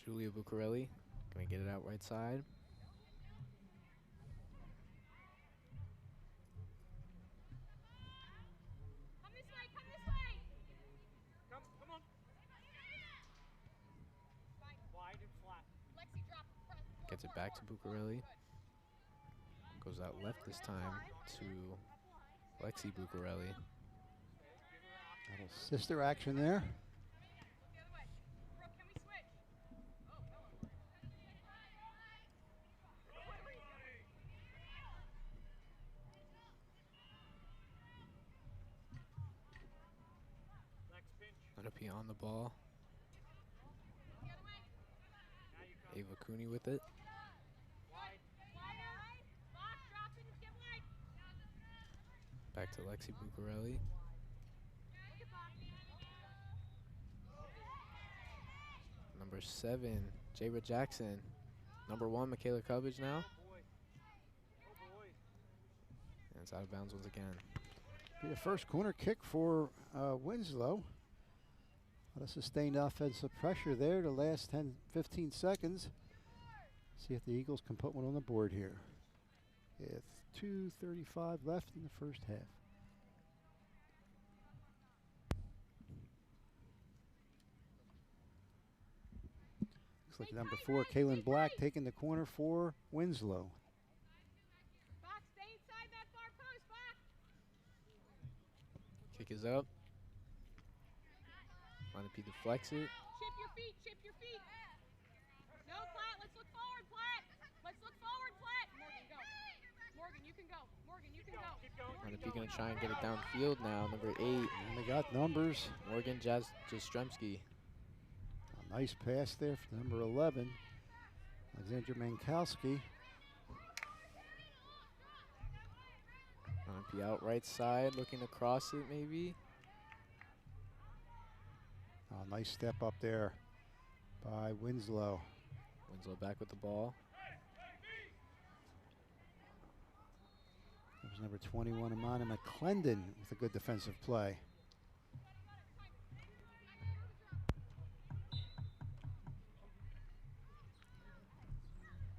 Julia Bucarelli gonna get it out right side. Come this way, come this way. Come on. Wide and flat. Lexi, drop. Gets it back to Bucarelli. Goes out left this time to Lexi Bucarelli. Little sister action there. Lenape on the ball. Ava Cooney with it. Back to Lexi Bucarelli. Number 7, Jayra Jackson. Number 1, Michaela Cubbage now. And it's out of bounds once again. Be a first corner kick for Winslow. A lot of sustained offensive pressure there the last 10-15 seconds. See if the Eagles can put one on the board here. With 2:35 left in the first half. Looks like number 4, Kaylin Black, taking the corner for Winslow. Box, stay inside that far post, box. Kick is up. Lenape deflects it. Chip your feet, chip your feet. No, Platt, let's look forward, Platt. Let's look forward, Platt. Morgan, go. Morgan, you can go. Morgan, you can go. Keep going. Lenape gonna try and get it downfield now. Number 8, And they got numbers. Morgan Jastrzemski. A nice pass there for number 11, Alexandra Mankowski. Lenape out right side, looking to cross it maybe. Nice step up there by Winslow. Winslow back with the ball. That was number 21, Amanda McClendon, with a good defensive play.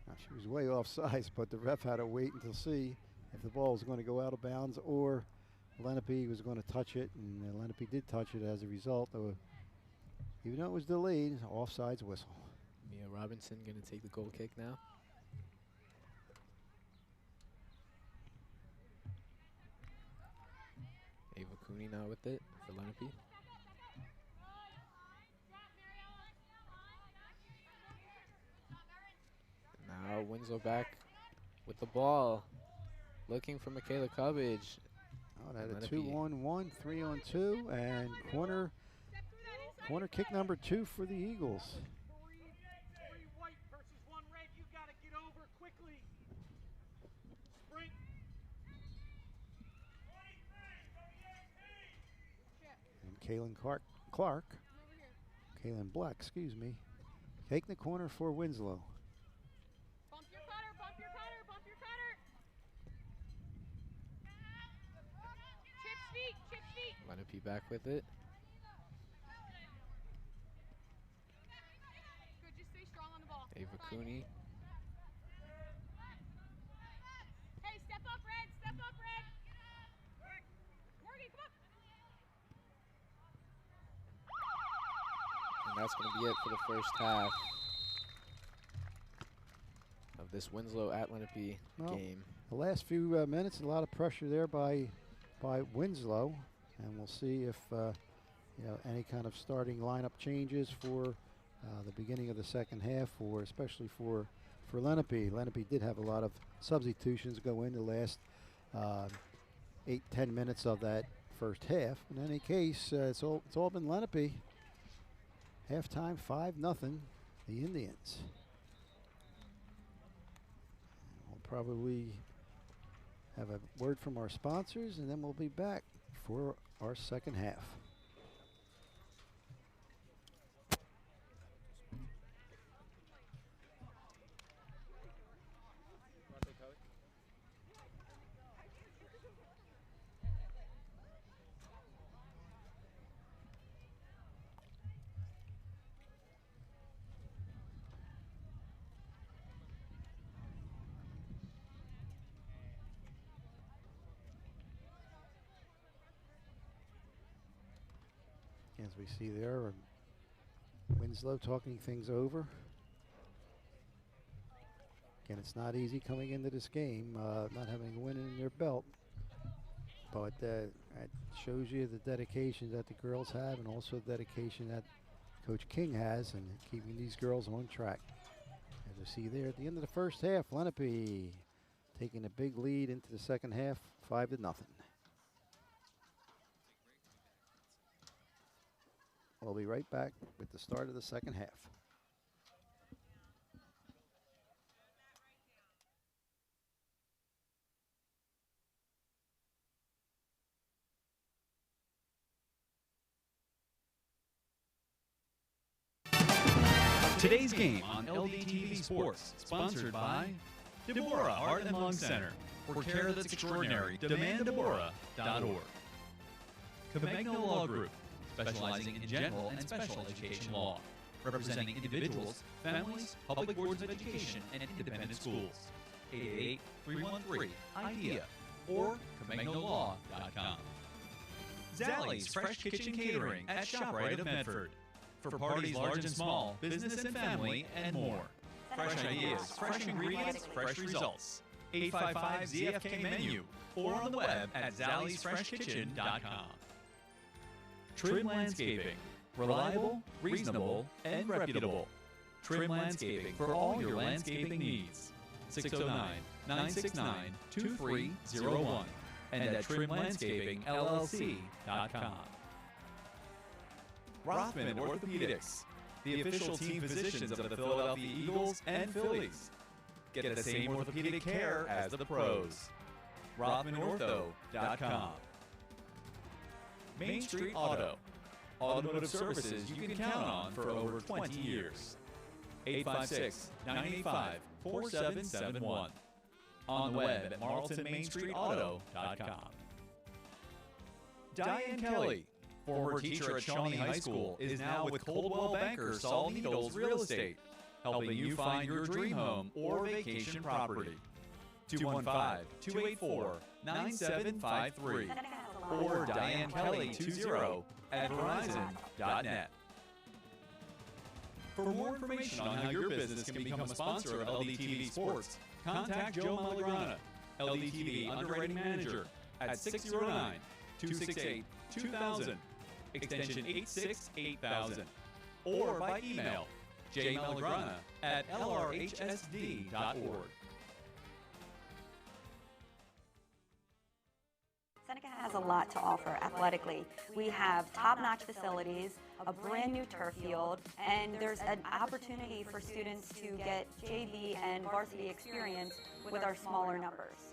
Now, she was way off size, but the ref had to wait until see if the ball was going to go out of bounds or Lenape was going to touch it, and Lenape did touch it as a result, though, even though it was delayed, offsides whistle. Yeah, Mia Robinson going to take the goal kick now. Ava Cooney now with it for Lenape. Now Winslow back with the ball, looking for Michaela Cubbage. Oh, that a 2-on-1, 3-on-2, and corner kick number 2 for the Eagles. Three white versus one red. You got to get over quickly. Sprint. And Kaylin Black, excuse me, taking the corner for Winslow. Bump your cutter, bump your cutter, bump your cutter. Chip feet. Lenape back with it. Good, just stay strong on the ball. Ava Fine. Cooney. Hey, step up, Red, step up, Red. Morgan, come up. And that's going to be it for the first half of this Winslow at Lenape game. The last few minutes, a lot of pressure there by Winslow, and we'll see if any kind of starting lineup changes for the beginning of the second half, or especially for Lenape. Lenape did have a lot of substitutions go in the last 8-10 minutes of that first half. In any case, it's all been Lenape. Halftime 5-0, the Indians. We'll probably have a word from our sponsors, and then we'll be back for our second half. As we see there, Winslow talking things over. Again, it's not easy coming into this game, not having a win in their belt. But it shows you the dedication that the girls have, and also the dedication that Coach King has in keeping these girls on track. As we see there at the end of the first half, Lenape taking a big lead into the second half, 5-0. We'll be right back with the start of the second half. Today's game on LDTV Sports, sponsored by Deborah Heart and Lung Center. For care that's extraordinary, demanddeborah.org. Cabegno Law Group, specializing in general and special education law, representing individuals, families, public boards of education, and independent schools. 888-313-IDEA or CabegnoLaw.com. Zallie's Fresh Kitchen Catering at ShopRite of Medford. For parties large and small, business and family, and more. Fresh ideas, fresh ingredients, fresh results. 855-ZFK menu or on the web at zalliesfreshkitchen.com. Trim Landscaping. Reliable, reasonable, and reputable. Trim Landscaping for all your landscaping needs. 609-969-2301 and at trimlandscapingllc.com. Rothman Orthopedics, the official team physicians of the Philadelphia Eagles and Phillies. Get the same orthopedic care as the pros. RothmanOrtho.com. Main Street Auto. Automotive services you can count on for over 20 years. 856-985-4771. On the web at MarltonMainStreetAuto.com. Diane Kelly, former teacher at Shawnee High School, is now with Coldwell Banker Saul Needles Real Estate, helping you find your dream home or vacation property. 215-284-9753 or DianeKelly20 at Verizon.net. For more information on how your business can become a sponsor of LDTV Sports, contact Joe Malagrana, LDTV Underwriting Manager, at 609-268-2000, extension 868,000, or by email jmalagrana@lrhsd.org. Seneca has a lot to offer athletically. We have top-notch facilities, a brand new turf field, and there's an opportunity for students to get JV and varsity experience with our smaller numbers.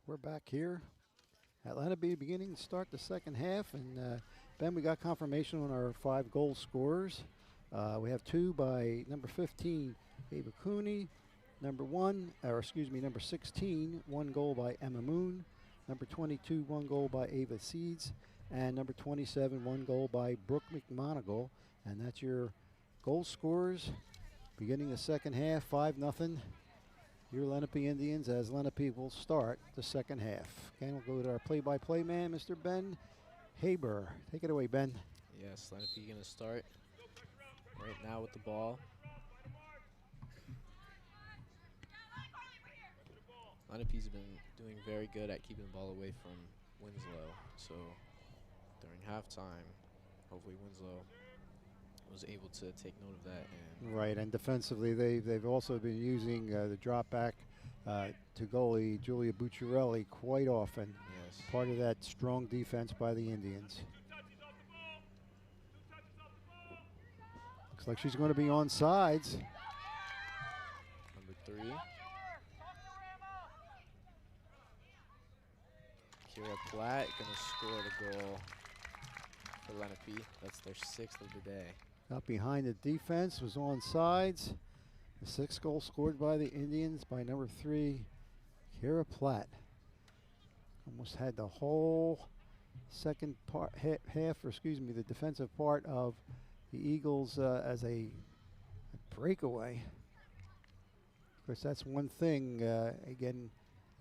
We're back here at Lenape, beginning to start the second half. And Ben, we got confirmation on our 5 goal scorers. We have 2 by number 15, Ava Cooney. Number 16, 1 goal by Emma Moon. Number 22, 1 goal by Ava Seeds. And number 27, 1 goal by Brooke McMonigal. And that's your goal scorers. Beginning the second half, 5-0. Your Lenape Indians, as Lenape will start the second half. Again, we'll go to our play-by-play man, Mr. Ben Haber. Take it away, Ben. Yes, Lenape going to start right now with the ball. Lenape's been doing very good at keeping the ball away from Winslow. So during halftime, hopefully Winslow was able to take note of that. And Right, and defensively, they've also been using the drop back to goalie Julia Bucciarelli quite often. yes, Part of that strong defense by the Indians. Looks like she's going to be on sides. number 3. Kira Platt going to score the goal for Lenape. That's their 6th of the day. Up behind the defense, was on sides. The 6th goal scored by the Indians by number 3, Kira Platt. Almost had the whole second part, the defensive part of the Eagles as a breakaway. Of course, that's one thing. Again,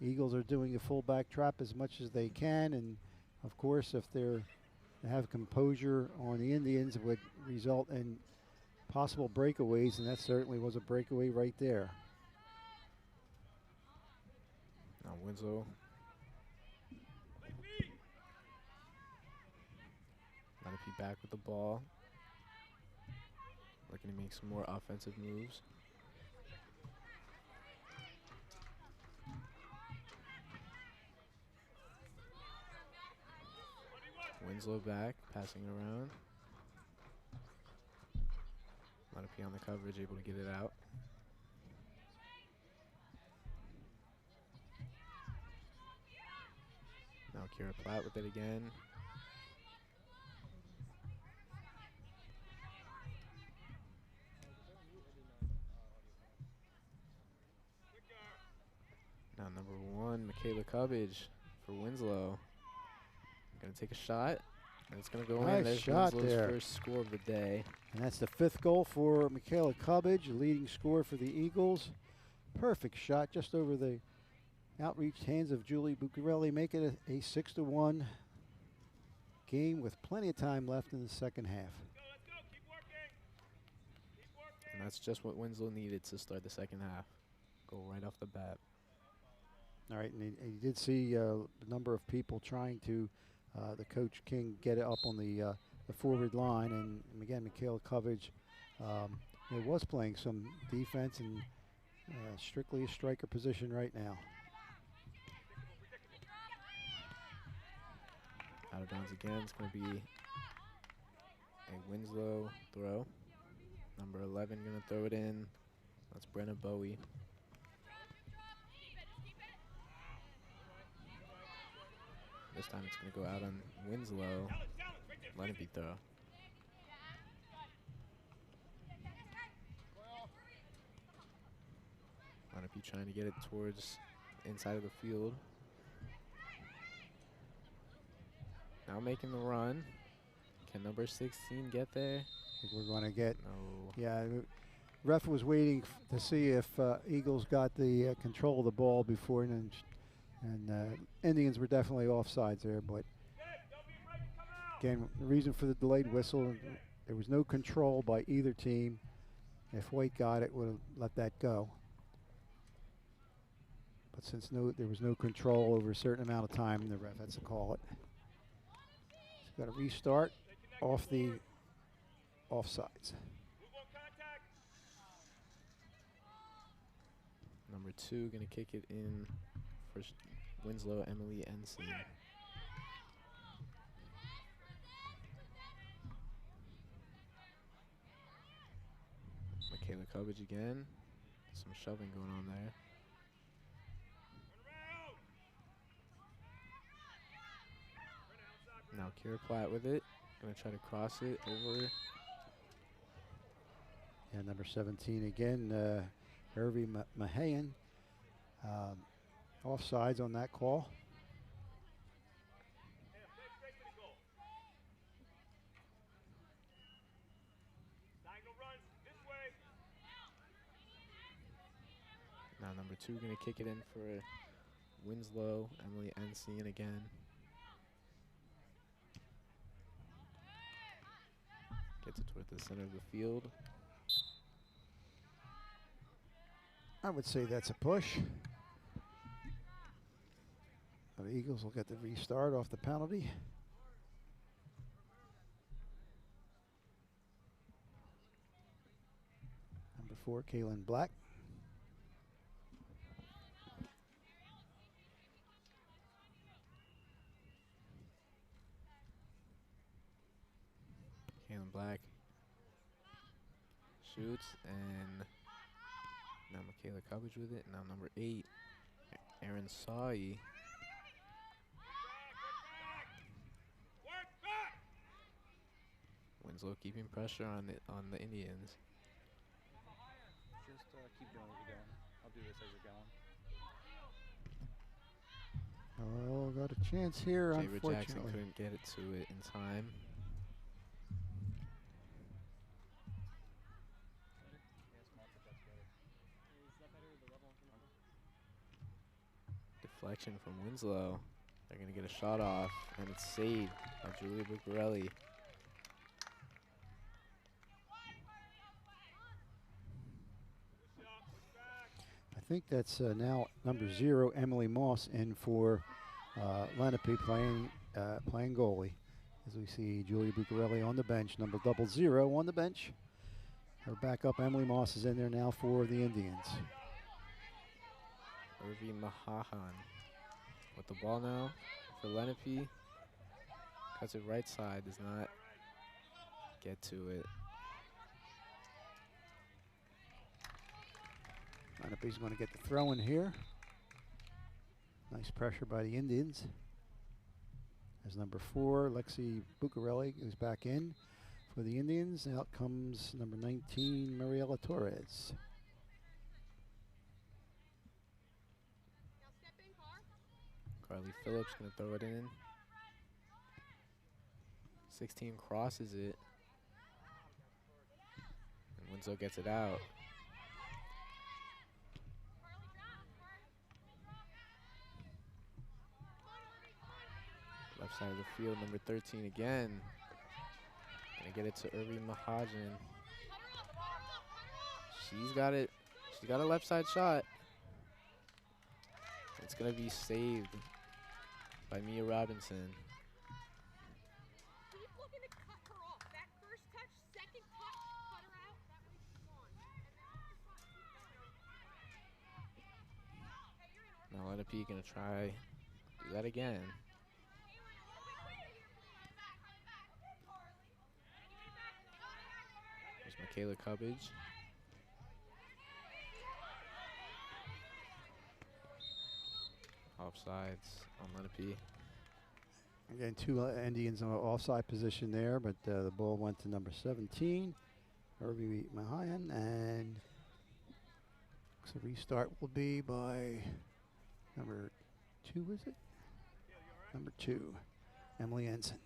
the Eagles are doing a fullback trap as much as they can, and of course, if they have composure on the Indians, it would result in possible breakaways, and that certainly was a breakaway right there. Now Winslow. Lenape back with the ball. Looking to make some more offensive moves. Winslow back, passing around. Lenape on the coverage, able to get it out. Now Kira Platt with it again. Now number 1, Michaela Cubbage for Winslow. Gonna take a shot, and it's gonna go in. Nice There's shot Winslow's there. first score of the day. And that's the 5th goal for Michaela Cubbage, leading scorer for the Eagles. Perfect shot just over the outreached hands of Julie Bucciarelli, making it a 6-1 game with plenty of time left in the second half. And that's just what Winslow needed to start the second half. Go right off the bat. All right, and you did see a number of people trying to, the coach King, get it up on the forward line, and again, Michaela Cubbage was playing some defense and strictly a striker position right now. Out of bounds again. It's going to be a Winslow throw. Number 11 going to throw it in. That's Brenna Bowie. This time it's going to go out on Winslow. Lenape throw. Lenape trying to get it towards inside of the field. Now making the run. Can number 16 get there? I think we're going to get, No. yeah, ref was waiting to see if Eagles got the control of the ball before, and Indians were definitely offsides there, but again, the reason for the delayed whistle, there was no control by either team. If White got it, would have let that go. But since there was no control over a certain amount of time, the ref had to call it. So got to restart off the offsides. Number 2 going to kick it in for Winslow, Emily Ensign. Michaela Cubbage again. Some shoving going on there. Kira Platt with it. Gonna try to cross it over. And number 17 again, Hervey Mahayan. Offsides on that call. Now number 2 gonna kick it in for Winslow, Emily Ensign again. Gets it toward the center of the field. I would say that's a push. The Eagles will get the restart off the penalty. Number 4, Kaylin Black. Kaylin Black shoots, and now Michaela Cubbage with it. Now number 8, Erin Sawi. Winslow keeping pressure on the Indians. Just keep doing what you're doing. I'll do this as you're going. Oh, got a chance here, Javer Jackson unfortunately. couldn't get it to it in time. Deflection from Winslow. They're going to get a shot off, and it's saved by Julia Buccarelli. I think that's now number 0, Emily Moss, in for Lenape playing goalie. As we see Julia Buccarelli on the bench, number 00 on the bench. Her backup, Emily Moss, is in there now for the Indians. Irvi Mahahan with the ball now for Lenape. Cuts it right side, does not get to it. Lenape's going to get the throw in here. Nice pressure by the Indians. As number 4, Lexi Buccarelli, goes back in for the Indians. Out comes number 19, Mariela Torres. Carly Phillips going to throw it in. 16 crosses it. And Winslow gets it out. Left side of the field, number 13 again. Gonna get it to Irvi Mahajan. She's got it. She's got a left side shot. It's gonna be saved by Mia Robinson. Keep looking to cut her off. That first touch, second touch, cut her out. That way she's gone. Now Lenape gonna try do that again. There's Michaela Cubbage. Offsides on Lenape. Again, 2 Indians on an offside position there, but the ball went to number 17, Irvi Mahayan, and the restart will be by number 2, is it? Number 2, Emily Ensign.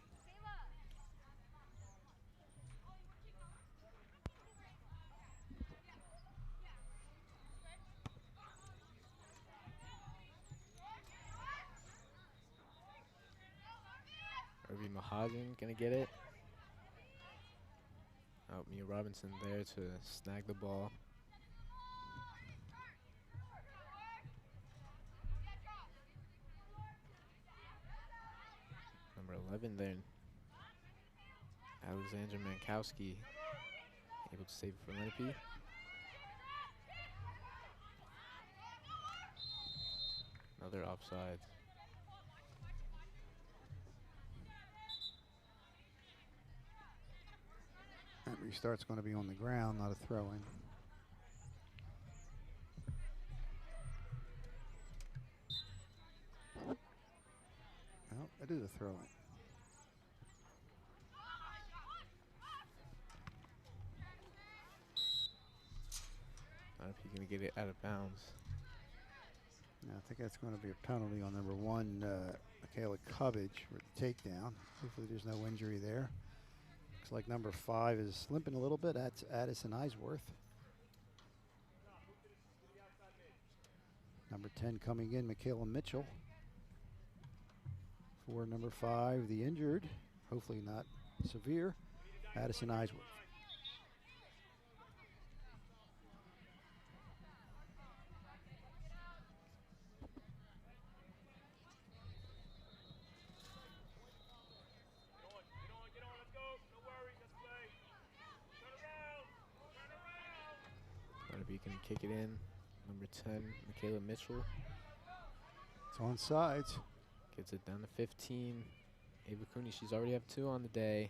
Irvi Mahajan gonna get it. Oh, Mia Robinson there to snag the ball. Number 11 there, Alexandra Mankowski, able to save it for Lenape. Another offside. That restart's going to be on the ground, not a throw-in. Well, it is a throw-in. get it out of bounds. Yeah, I think that's going to be a penalty on number 1, Michaela Cubbage, for the takedown. Hopefully there's no injury there. Looks like number 5 is limping a little bit. That's Addison Eisworth. Number 10 coming in, Michaela Mitchell. For number 5, the injured, hopefully not severe, Addison Eisworth. Lenape can kick it in. Number 10, Michaela Mitchell. It's on sides. Gets it down to 15. Ava Cooney, she's already have 2 on the day.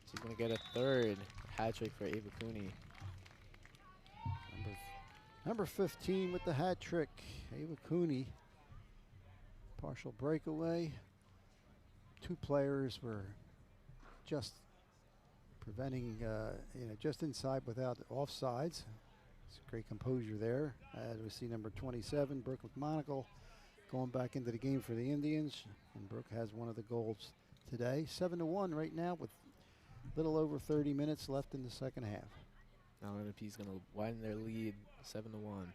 She's going to get a 3rd hat trick for Ava Cooney. Number 15 with the hat trick, Ava Cooney. Partial breakaway. 2 players were just preventing, just inside without offsides. It's great composure there. As we see number 27, Brooke McMonagle, going back into the game for the Indians. And Brooke has one of the goals today. 7-1 right now with a little over 30 minutes left in the second half. Now Lenape's going to widen their lead 7-1.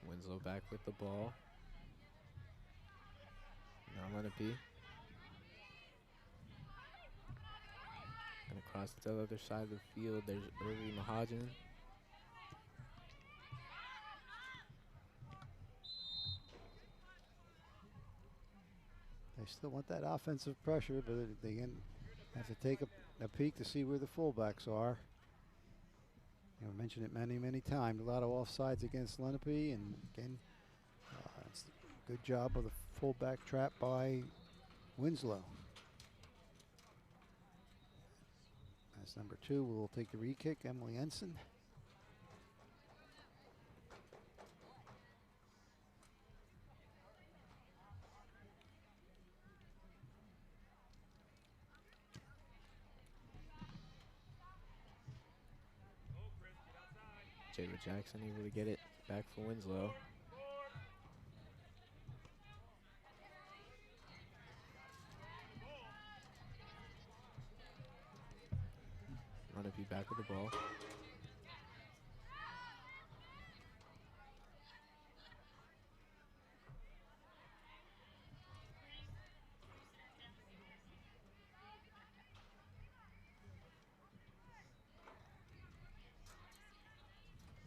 Winslow back with the ball. Now Lenape. And across to the other side of the field, there's Irvi Mahajan. They still want that offensive pressure, but they have to take a peek to see where the fullbacks are. I mentioned it many, many times. A lot of offsides against Lenape, and again, it's a good job of the fullback trap by Winslow. That's number 2. We'll take the re-kick, Emily Ensign. Jada Jackson able to get it back for Winslow. Lenape back with the ball.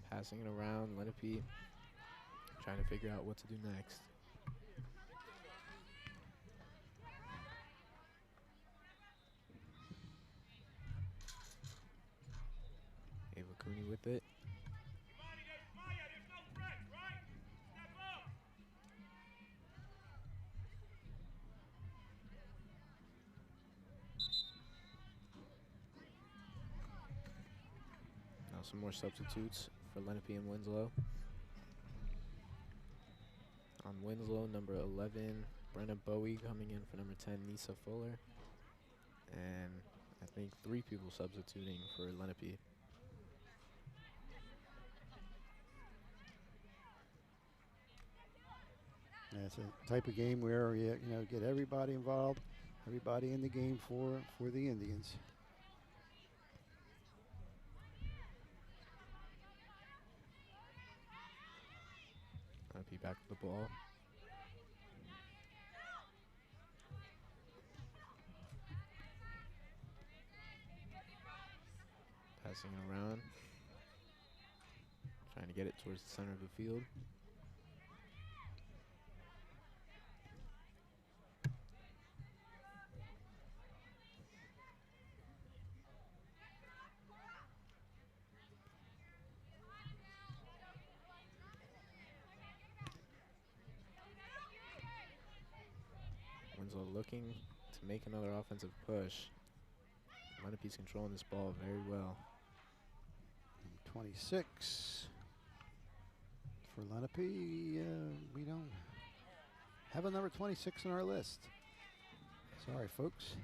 Passing it around, Lenape trying to figure out what to do next. Ava Cooney with it. Now some more substitutes for Lenape and Winslow. On Winslow, number 11, Brenna Bowie coming in for number 10, Nisa Fuller. And I think 3 people substituting for Lenape. Yeah, it's a type of game where you get everybody involved, everybody in the game for the Indians. Lenape back with the ball. Passing it around. Trying to get it towards the center of the field. Winslow looking to make another offensive push. Lenape's controlling this ball very well. 26 for Lenape. We don't have a number 26 on our list. Sorry, folks.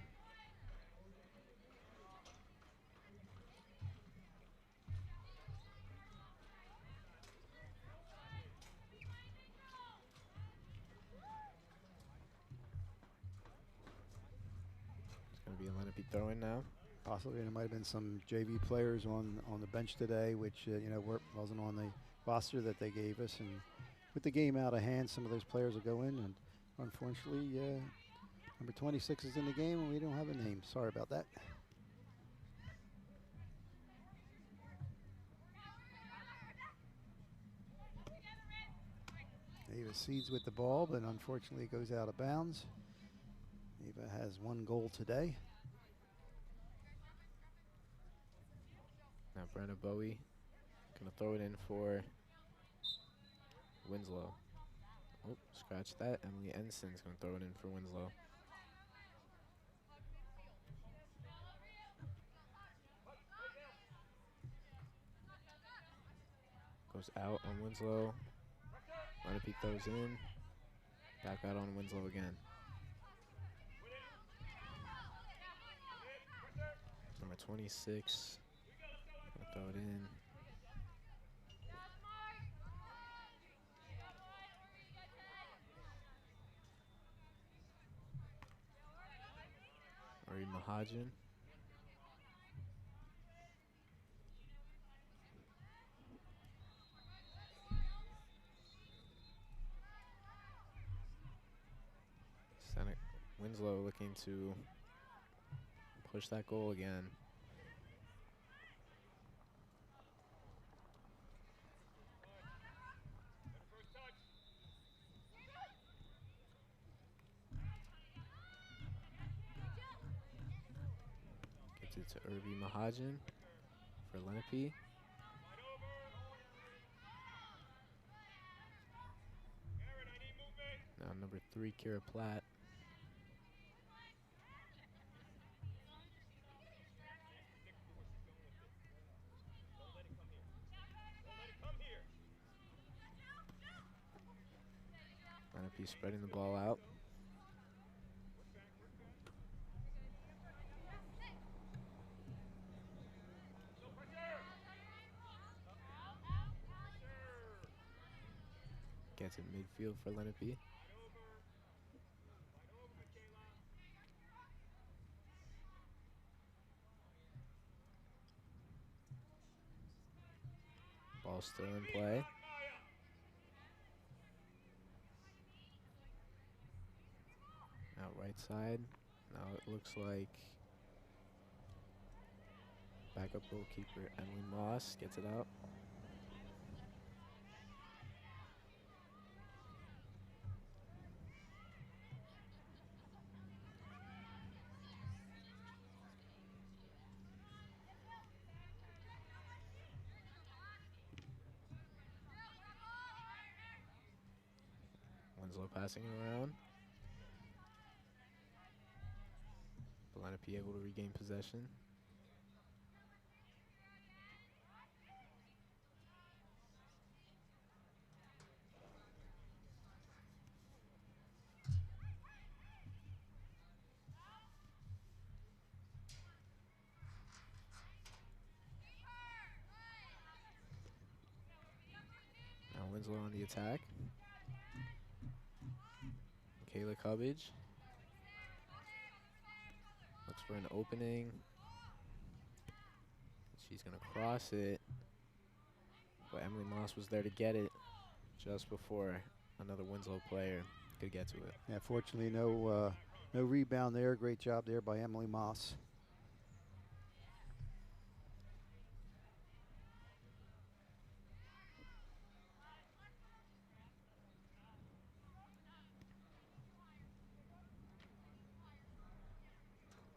It's going to be a Lenape throw-in now. Possibly there might have been some JV players on the bench today, which wasn't on the roster that they gave us. And with the game out of hand, some of those players will go in. And unfortunately, number 26 is in the game, and we don't have a name. Sorry about that. Ava seeds with the ball, but unfortunately it goes out of bounds. Ava has 1 goal today. Now Brenna Bowie going to throw it in for Winslow. Oh, scratch that. Emily Enson's going to throw it in for Winslow. Goes out on Winslow. Lenape throws in. Back out on Winslow again. Number 26. Gonna throw it in. Ari Mahajan. Winslow looking to push that goal again. Gets it to Irby Mahajan for Lenape. Now number 3, Kira Platt. Lenape spreading the ball out. Gets it midfield for Lenape. Ball still in play. Out right side. Now it looks like backup goalkeeper Emily Moss gets it out. Winslow passing it around. Lenape able to regain possession. Now Winslow on the attack. Kayla Cubbage looks for an opening. She's going to cross it, but Emily Moss was there to get it just before another Winslow player could get to it. Yeah, fortunately, no rebound there. Great job there by Emily Moss.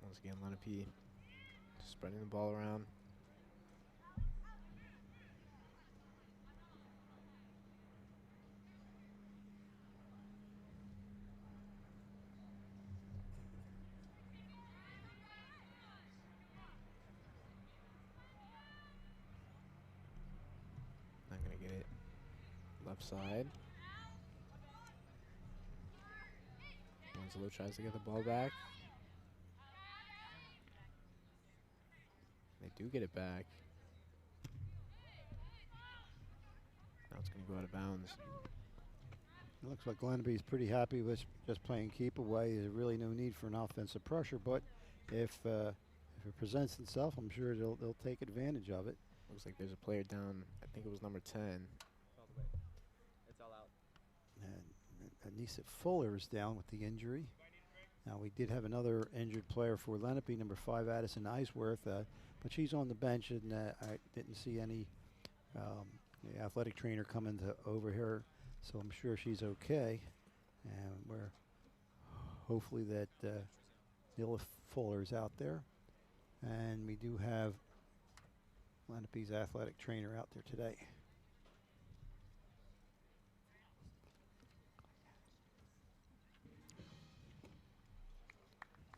Once again, Lenape spreading the ball around. Not gonna get it. Left side. Winslow tries to get the ball back. They do get it back. Now it's going to go out of bounds. It looks like Lenape's pretty happy with just playing keep away. There's really no need for an offensive pressure, but if it presents itself, I'm sure they'll take advantage of it. Looks like there's a player down. I think it was number 10. All the way. It's all out. And Anissa Fuller is down with the injury. Now we did have another injured player for Lenape, number 5, Addison Eisworth, but she's on the bench, and I didn't see any the athletic trainer coming over here, so I'm sure she's okay. And we're hopefully that Nilla Fuller is out there, and we do have Lenape's athletic trainer out there today.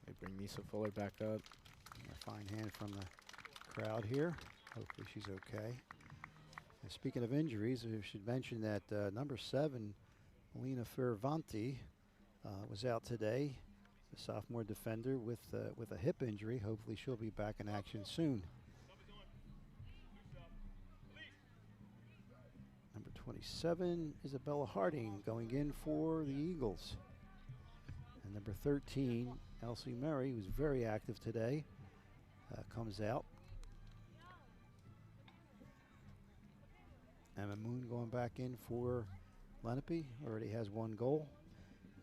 They bring Nisa Fuller back up. A fine hand from the crowd here. Hopefully she's okay. And speaking of injuries, we should mention that number 7, Melina Firavanti, was out today. The sophomore defender with a hip injury. Hopefully she'll be back in action soon. Number 27, Isabella Harding, going in for the Eagles. And number 13, Elsie Murray, who's very active today, comes out. Emma Moon going back in for Lenape, already has 1 goal.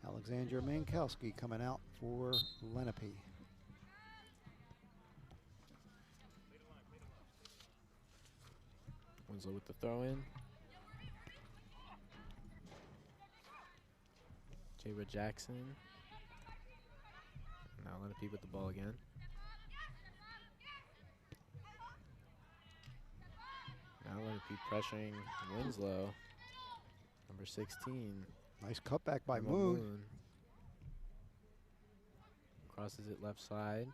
Alexandra Mankowski coming out for Lenape. Winslow with the throw in. Jayra Jackson. Now Lenape with the ball again. Now Lenape pressuring Winslow. Number 16. Nice cutback by Emma Moon. Crosses it left side.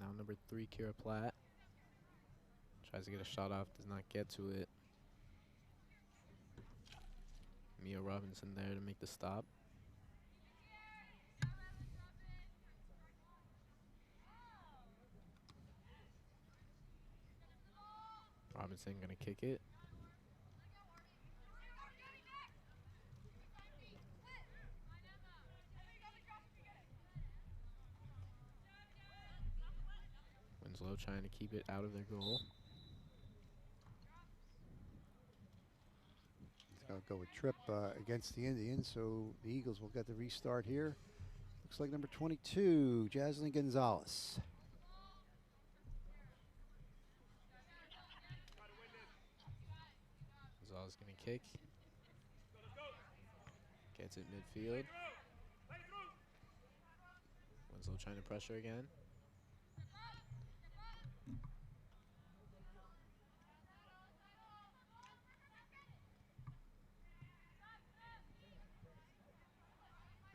Now number 3, Kira Platt. Tries to get a shot off, does not get to it. Mia Robinson there to make the stop. Robinson gonna kick it. Winslow trying to keep it out of their goal. It's going to go with Tripp against the Indians, so the Eagles will get the restart here. Looks like number 22, Jaslyn Gonzalez. Gonzalez gonna kick. Gets it midfield. Winslow trying to pressure again.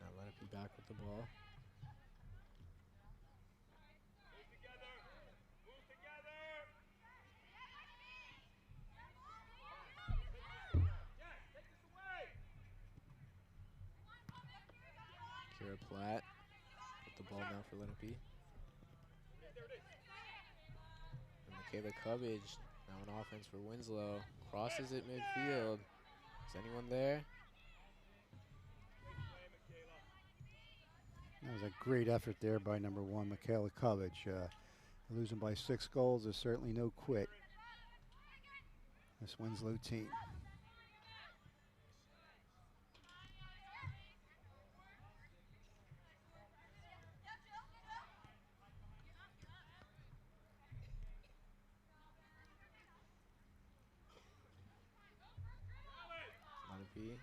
Now Lenape back with the ball. Kira Platt with the ball now for Lenape. And Michaela Cubbage now on offense for Winslow. Crosses it midfield. Is anyone there? That was a great effort there by number 1, Michaela Cubbage. Losing by 6 goals is certainly no quit. This Winslow team. Lenape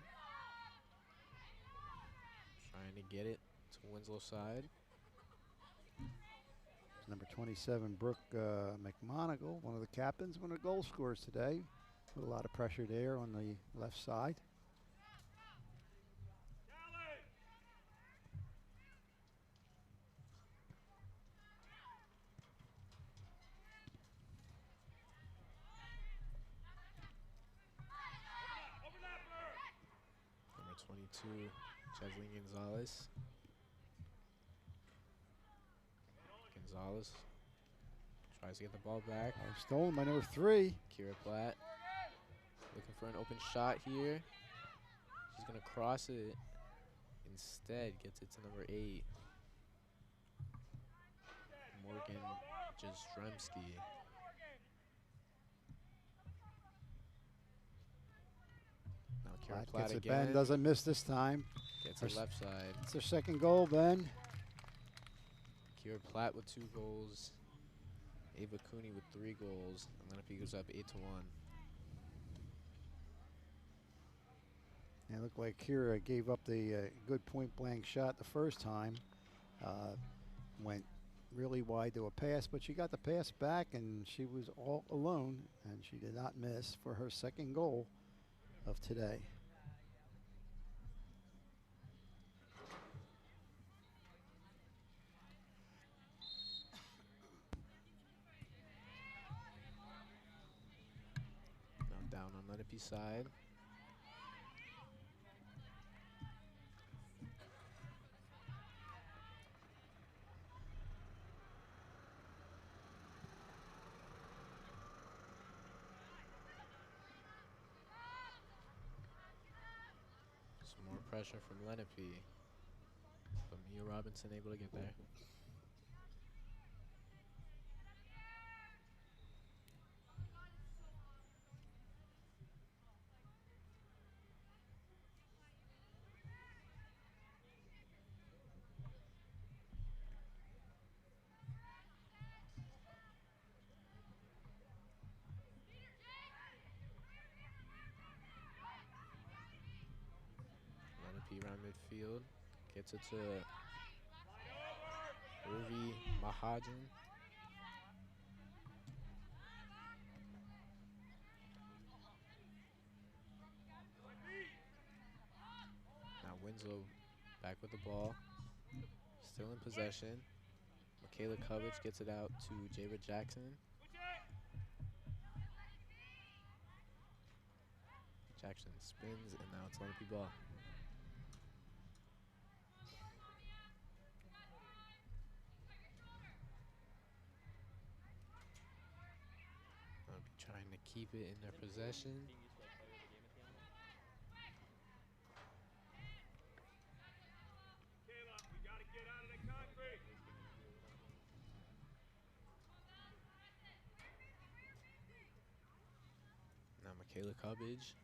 trying to get it to Winslow's side. Number 27, Brooke McMonigal, one of the captains, one of the goal scorers today. Put a lot of pressure there on the left side. Number 22, Chesley Gonzalez. Gonzalez tries to get the ball back. Stolen by number 3. Kira Platt looking for an open shot here. She's going to cross it. Instead, gets it to number 8. Morgan Jastrzemski. Now Kira Platt Gets it, again. Ben doesn't miss this time. Gets it left side. It's their second goal, Ben. Kira Platt with 2 goals. Ava Cooney with 3 goals. And Lenape goes up 8-1. It looked like Kira gave up the good point-blank shot the first time. Went really wide to a pass, but she got the pass back, and she was all alone, and she did not miss for her second goal of today. Now down on Lenape side. Some more pressure from Lenape, but Mia Robinson able to get there. Lenape around midfield, gets it to Urvi Mahajan. Now Winslow back with the ball, still in possession. Michaela Covich gets it out to Java Jackson. Jackson spins, and now it's Lenape ball. Lenape trying to keep it in their possession. Now Michaela Cubbage.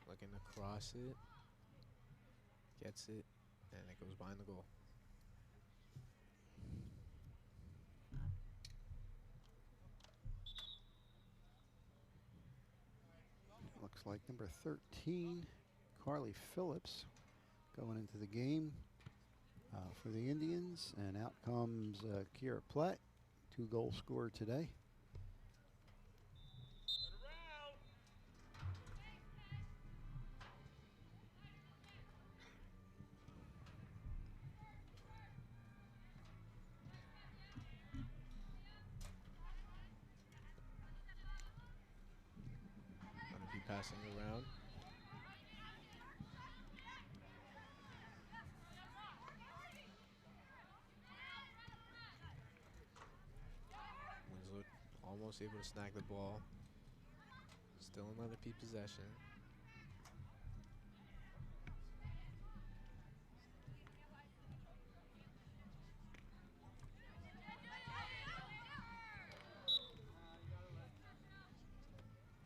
Looking to cross it. Gets it, and it goes behind the goal. Looks like number 13, Carly Phillips, going into the game for the Indians. And out comes Kira Platt, 2-goal scorer today. Passing around. Winslow almost able to snag the ball. Still in Lenape possession.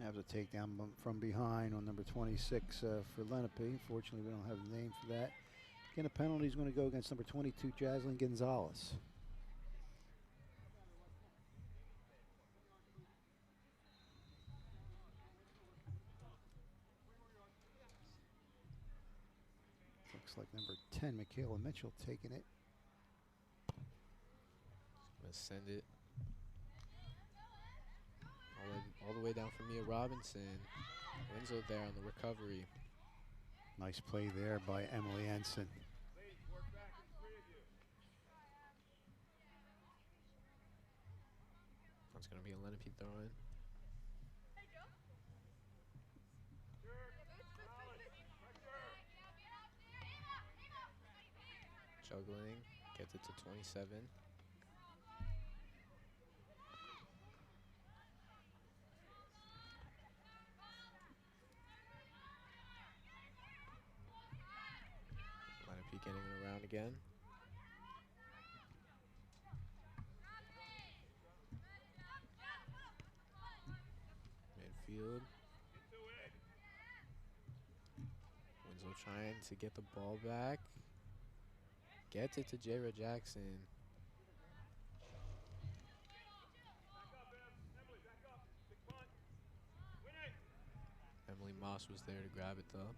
Have a takedown from behind on number 26 for Lenape. Fortunately, we don't have a name for that. Again, a penalty is going to go against number 22, Jaslyn Gonzalez. Looks like number 10, Michaela Mitchell, taking it. Gonna send it all the way down for Mia Robinson. Winslow there on the recovery. Nice play there by Emily Ensign. That's going to be a Lenape throw-in. Juggling, gets it to 27. Lenape getting it around again. Midfield. Winslow trying to get the ball back. Gets it to J-Ra Jackson. Emily Moss was there to grab it though.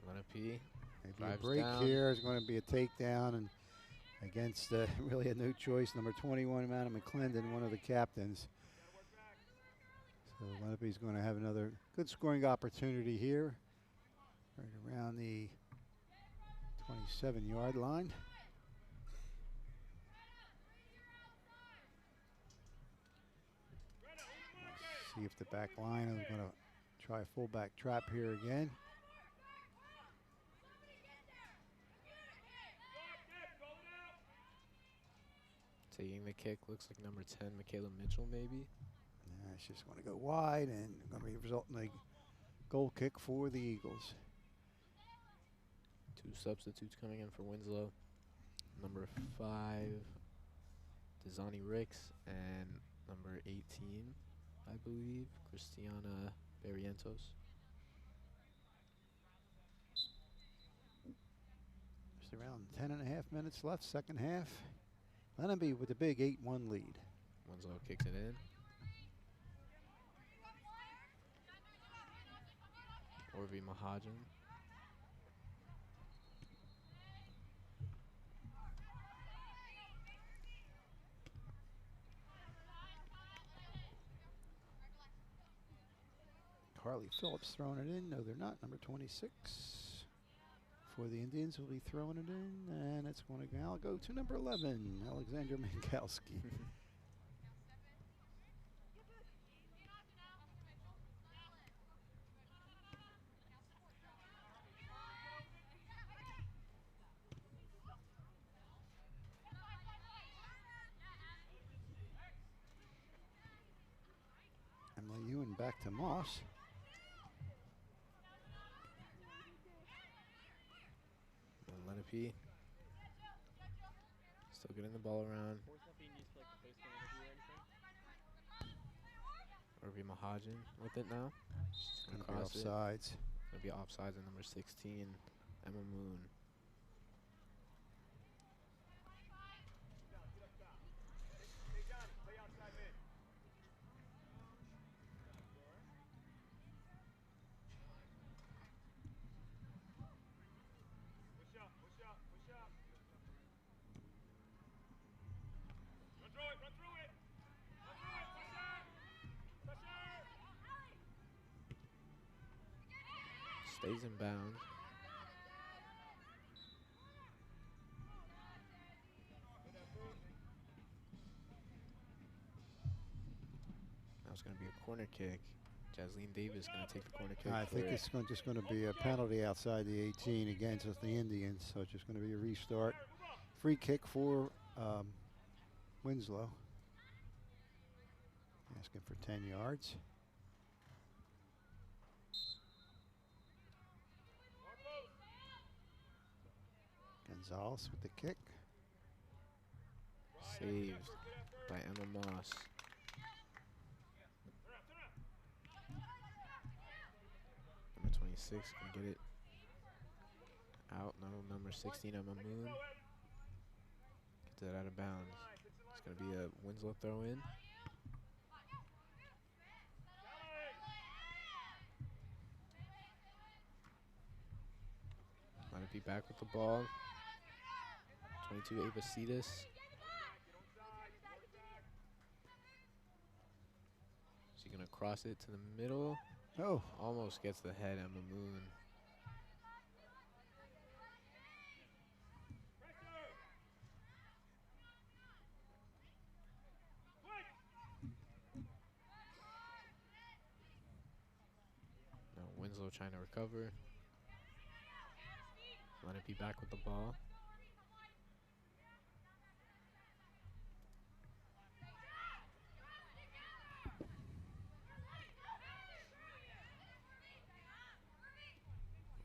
Lenape Maybe a drives break down. here is going to be a takedown, and against really a new choice, number 21, Amanda McClendon, one of the captains. So Lenape's going to have another good scoring opportunity here, right around the 27-yard line. Let's see if the back line is going to try a fullback trap here again. Taking the kick, looks like number 10, Michaela Mitchell, maybe. Yeah, it's just going to go wide and going to be resulting in a goal kick for the Eagles. 2 substitutes coming in for Winslow. Number 5, Dezani Ricks, and number 18, I believe, Christiana Barrientos. Just around 10.5 minutes left, second half. Lenape with a big 8-1 lead. Winslow kicks it in. Orvi Mahajan. Carly Phillips throwing it in. No, they're not. Number 26 for the Indians will be throwing it in, and it's going to now go to number 11, Alexandra Minkowski. Emily Ewan back to Moss. And Lenape still getting the ball around. Orvi Mahajan with it now. She's Going to be cross it. offsides. Going to be offsides on number 16, Emma Moon. Stays in bounds. Now it's going to be a corner kick. Jasleen Davis going to take the corner kick. I think it's just going to be a penalty outside the 18 against the Indians, so it's just going to be a restart. Free kick for Winslow. Asking for 10 yards. Gonzalez with the kick. Saved by Emma Moss. Number 26 can get it out. No, number 16, Emma Moon. Gets it out of bounds. It's going to be a Winslow throw in. Lenape back with the ball. 22, Ava Cetus. She's going to cross it to the middle. Oh, Almost gets the head on the moon. Now Winslow trying to recover. Lenape back with the ball.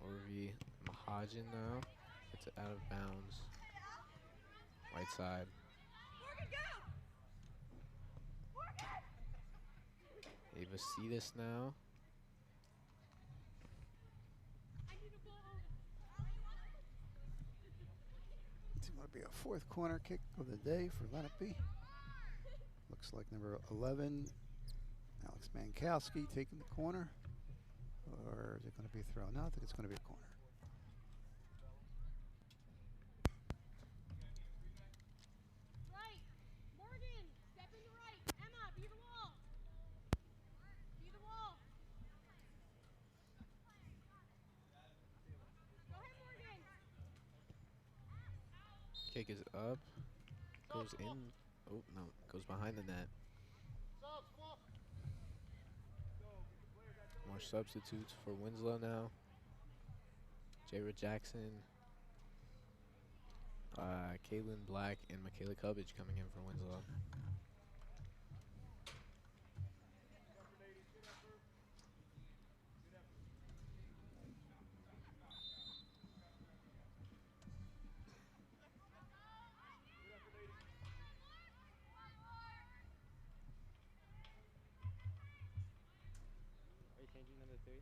Orvi Mahajan now. Gets it out of bounds. Right side. Varsity now. it's going to be a fourth corner kick of the day for Lenape. Looks like number 11, Alex Mankowski, taking the corner. Or is it going to be a throw? No, I think it's going to be a corner. Right. Morgan, step in the right. Emma, be the wall. Be the wall. Go ahead, Morgan. Kick is up. Goes in. Oh, no. Goes behind the net. More substitutes for Winslow now. Jared Jackson, Kaylin Black, and Michaela Cubbage coming in for Winslow. Are you changing number 3?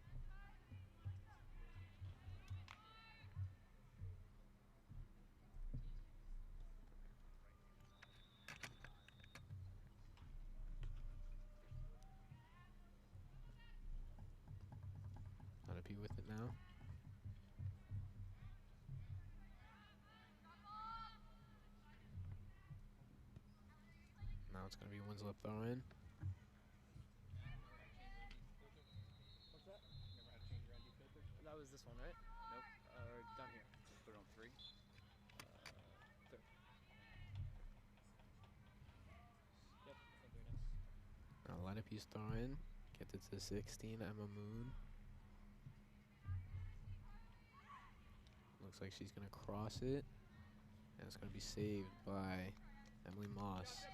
Lenape with it now. Now it's going to be Winslow throw in. What's that? Remember how to change your ND filter? That was this one, right? Nope. Or down here. Put it on 3. Third. Yep, it's on 3 next. Now Lenape's throw in. Gets it to 16, Emma Moon. Looks like she's going to cross it. And it's going to be saved by Emily Moss.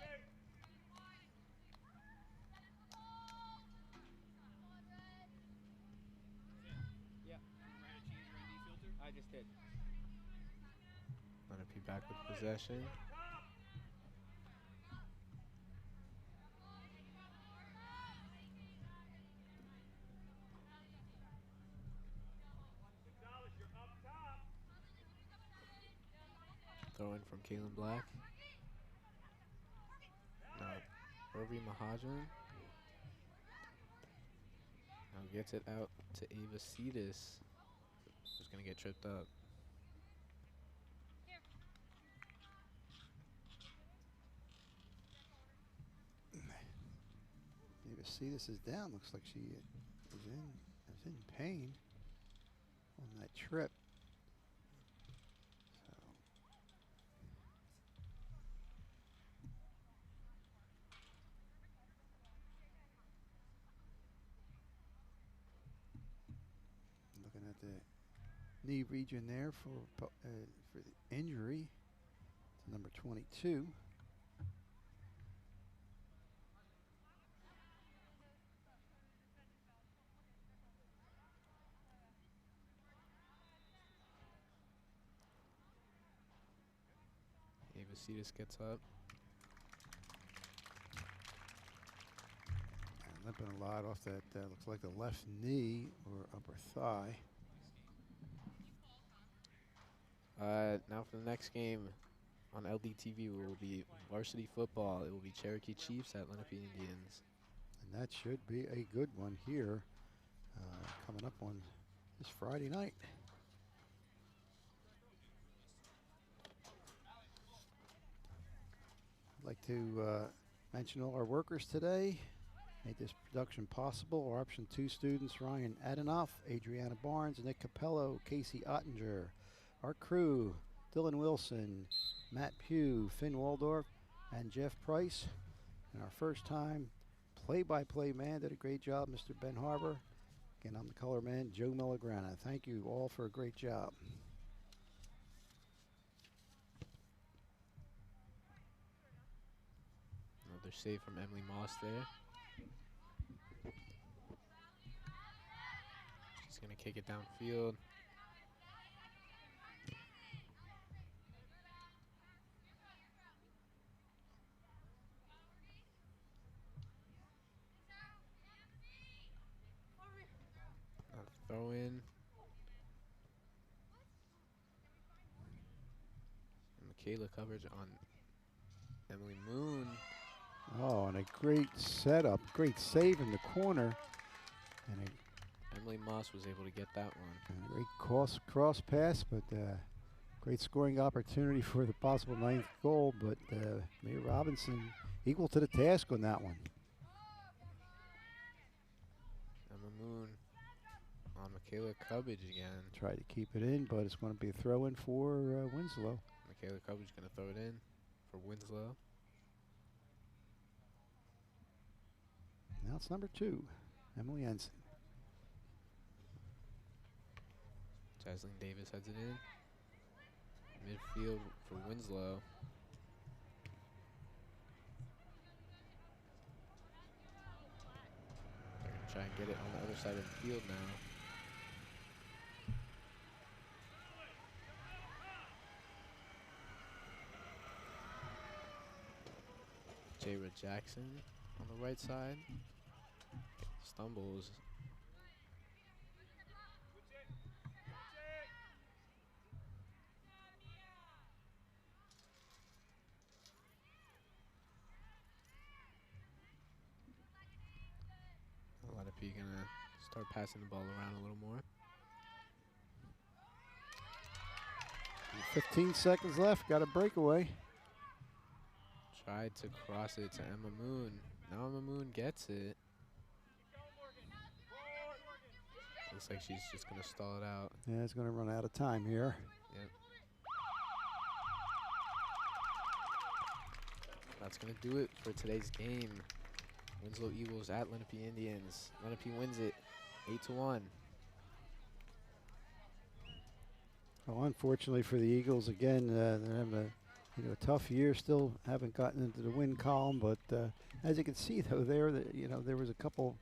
Yeah. Remember how to change your ND filter? I just did. Lenape back with possession. Throw in from Kaylin Black. Now, Orvi Mahajan. Now gets it out to Ava Cetus, who's going to get tripped up. Ava Cetus is down. Looks like she is in pain on that trip. Looking at the knee region there for the injury to number 22. Ava Cetus gets up. And limping a lot off that, looks like the left knee or upper thigh. Now for the next game on LDTV will be varsity football. It will be Cherokee Chiefs at Lenape Indians. And that should be a good one here coming up on this Friday night. I'd like to mention all our workers today. made this production possible. Our option 2 students, Ryan Adenoff, Adriana Barnes, Nick Capello, Casey Ottinger. Our crew, Dylan Wilson, Matt Pugh, Finn Waldorf, and Jeff Price. And our first time play-by-play man did a great job, Mr. Ben Harbor. Again, I'm the color man, Joe Milligrana. Thank you all for a great job. Another save from Emily Moss there. She's going to kick it downfield. Throw in. And Michaela coverage on Emily Moon. Oh, and a great setup, great save in the corner. And Emily Moss was able to get that one. a great cross pass, but great scoring opportunity for the possible 9th goal. But Mae Robinson equal to the task on that one. Emma Moon on Michaela Cubbage again. Tried to keep it in, but it's going to be a throw in for Winslow. Michaela Cubbage going to throw it in for Winslow. Now it's number 2, Emily Ensign. Jasleen Davis heads it in. Midfield for Winslow. They're going to try and get it on the other side of the field now. Jayra Jackson on the right side. Stumbles. Lenape gonna start passing the ball around a little more. 15 seconds left, got a breakaway. Tried to cross it to Emma Moon. Now Emma Moon gets it. Looks like she's just gonna stall it out. Yeah, it's going to run out of time here. Yep. That's gonna do it for today's game. Winslow Eagles at Lenape Indians. Lenape wins it 8-1. Well, unfortunately for the Eagles, again, they're having a tough year. Still haven't gotten into the win column, but as you can see, though, there was a couple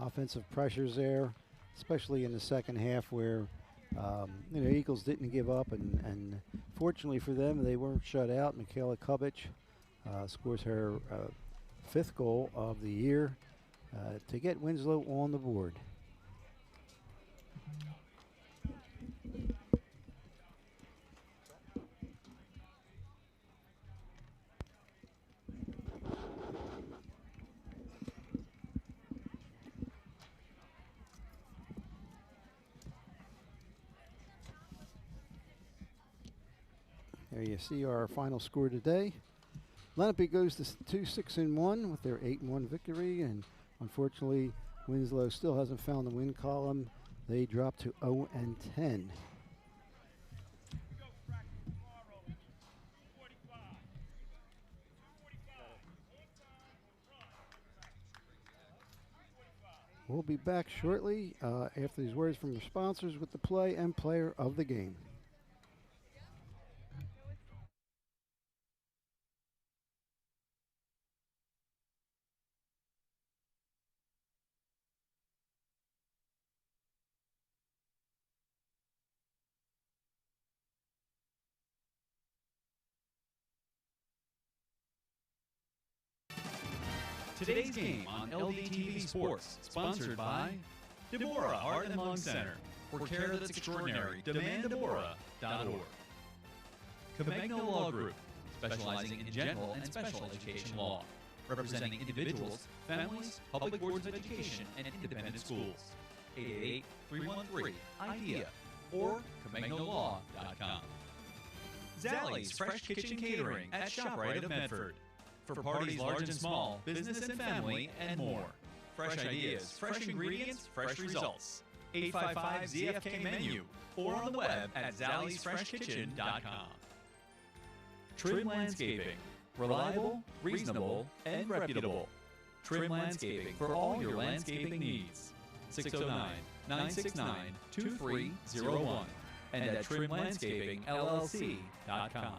offensive pressures there, especially in the second half, where Eagles didn't give up, and fortunately for them, they weren't shut out. Michaela Cubbage scores her 5th goal of the year to get Winslow on the board. There you see our final score today. Lenape goes to 2-6-1 with their 8-1 victory, and unfortunately, Winslow still hasn't found the win column. They drop to 0-10. We'll be back shortly after these words from the sponsors with the play and player of the game. Today's game on LDTV Sports, sponsored by Deborah Heart and Lung Center. For care that's extraordinary, demanddeborah.org. Cabegno Law Group, specializing in general and special education law, representing individuals, families, public boards of education, and independent schools. 888-313-IDEA or CabegnoLaw.com. Zallie's Fresh Kitchen Catering at ShopRite of Medford. For parties large and small, business and family, and more. Fresh ideas, fresh ingredients, fresh results. 855 ZFK menu or on the web at zallysfreshkitchen.com. Trim Landscaping. Reliable, reasonable, and reputable. Trim Landscaping for all your landscaping needs. 609-969-2301 and at trimlandscapingllc.com.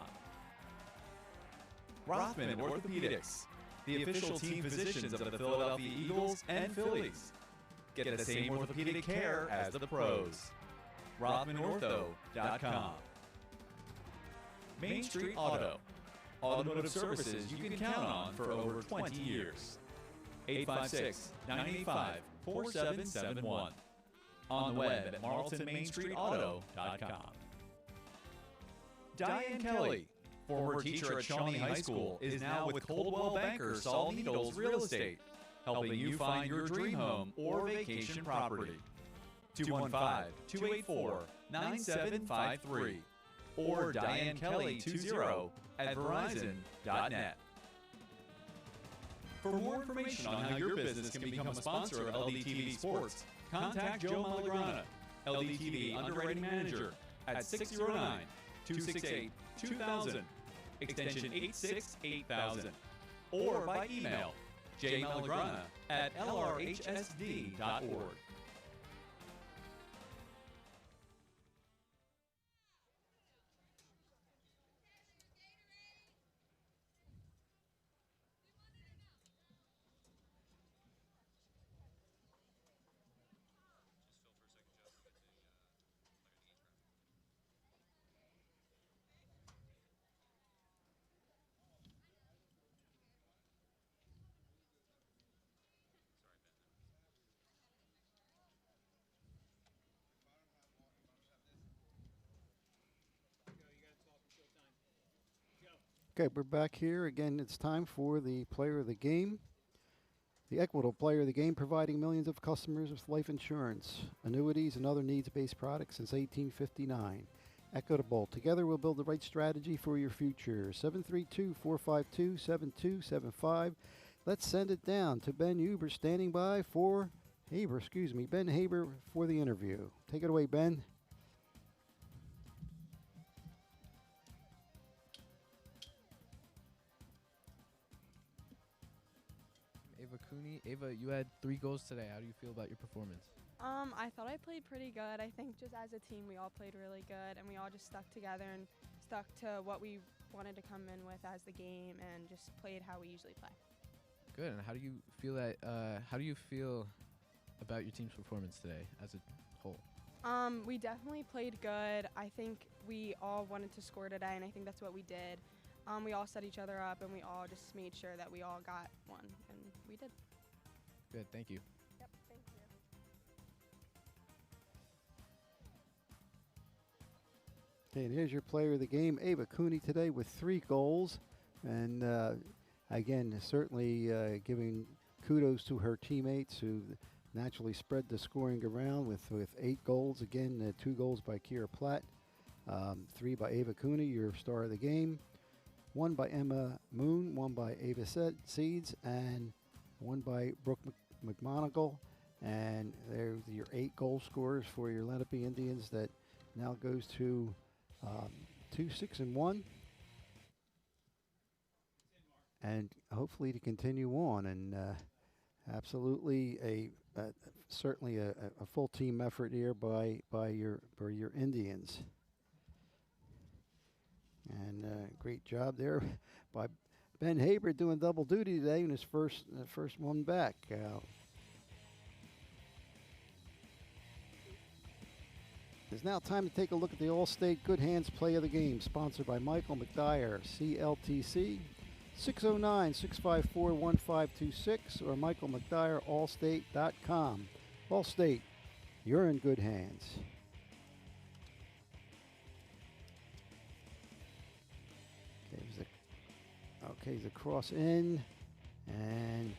Rothman Orthopedics, the official team physicians of the Philadelphia Eagles and Phillies. Get the same orthopedic care as the pros. RothmanOrtho.com. Main Street Auto. Automotive services you can count on for over 20 years. 856-985-4771. On the web at marltonmainstreetauto.com. Diane Kelly, former teacher at Shawnee High School, is now with Coldwell Banker Saul Needles Real Estate, helping you find your dream home or vacation property. 215-284-9753 or DianeKelly20 at Verizon.net. For more information on how your business can become a sponsor of LDTV Sports, contact Joe Malagrana, LDTV Underwriting Manager, at 609-268-2000, extension 868,000, or by email jmalagrana@lrhsd.org. Okay, we're back here. Again, it's time for the player of the game. The Equitable Player of the Game, providing millions of customers with life insurance, annuities, and other needs-based products since 1859. Equitable. Together we'll build the right strategy for your future. 732-452-7275. Let's send it down to Ben Haber standing by for Ben Haber for the interview. Take it away, Ben. Ava Cooney. Ava, you had 3 goals today. How do you feel about your performance? I thought I played pretty good. I think just as a team, we all played really good, and we all just stuck together and stuck to what we wanted to come in with as the game, and just played how we usually play. Good. And how do you feel about your team's performance today as a whole? We definitely played good. I think we all wanted to score today, and I think that's what we did. We all set each other up, and we all just made sure that we all got one, and we did. Good. Thank you. Yep, thank you. Okay, and here's your player of the game, Ava Cooney, today with 3 goals. And again, certainly giving kudos to her teammates who naturally spread the scoring around with 8 goals. Again, 2 goals by Kira Platt, 3 by Ava Cooney, your star of the game. 1 by Emma Moon, 1 by Ava Seeds, and 1 by Brooke McMonigal. And there's your 8 goal scorers for your Lenape Indians. That now goes to 2-6-1. And hopefully to continue on. And absolutely certainly a full team effort here by your Indians. And great job there by Ben Haber, doing double duty today in his first one back. It's now time to take a look at the All-State Good Hands Play of the Game, sponsored by Michael McDyer, CLTC, 609-654-1526, or Michael McDyer, allstate.com. Allstate, you're in good hands. Okay, the cross in, and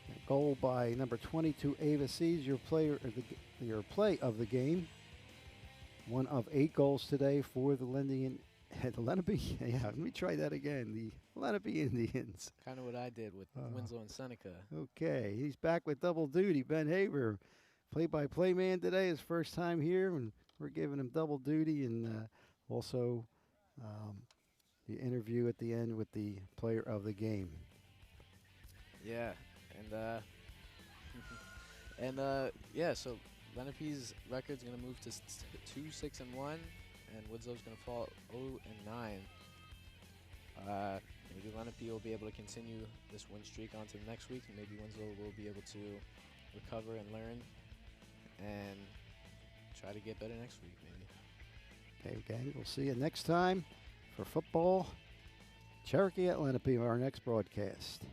a goal by number 22, Ava Sees, your play of the game. 1 of 8 goals today for the The Lenape, yeah, let me try that again. The Lenape Indians. Kind of what I did with Winslow and Seneca. Okay, he's back with double duty. Ben Haber, play-by-play man today, his first time here, and we're giving him double duty, and also the interview at the end with the player of the game. Yeah, and yeah. So Lenape's record's gonna move to 2-6-1, and Winslow's gonna fall 0-9. Maybe Lenape will be able to continue this win streak on to the next week, and maybe Winslow will be able to recover and learn and try to get better next week, maybe. Okay, gang, we'll see you next time for football. Cherokee at Lenape, our next broadcast.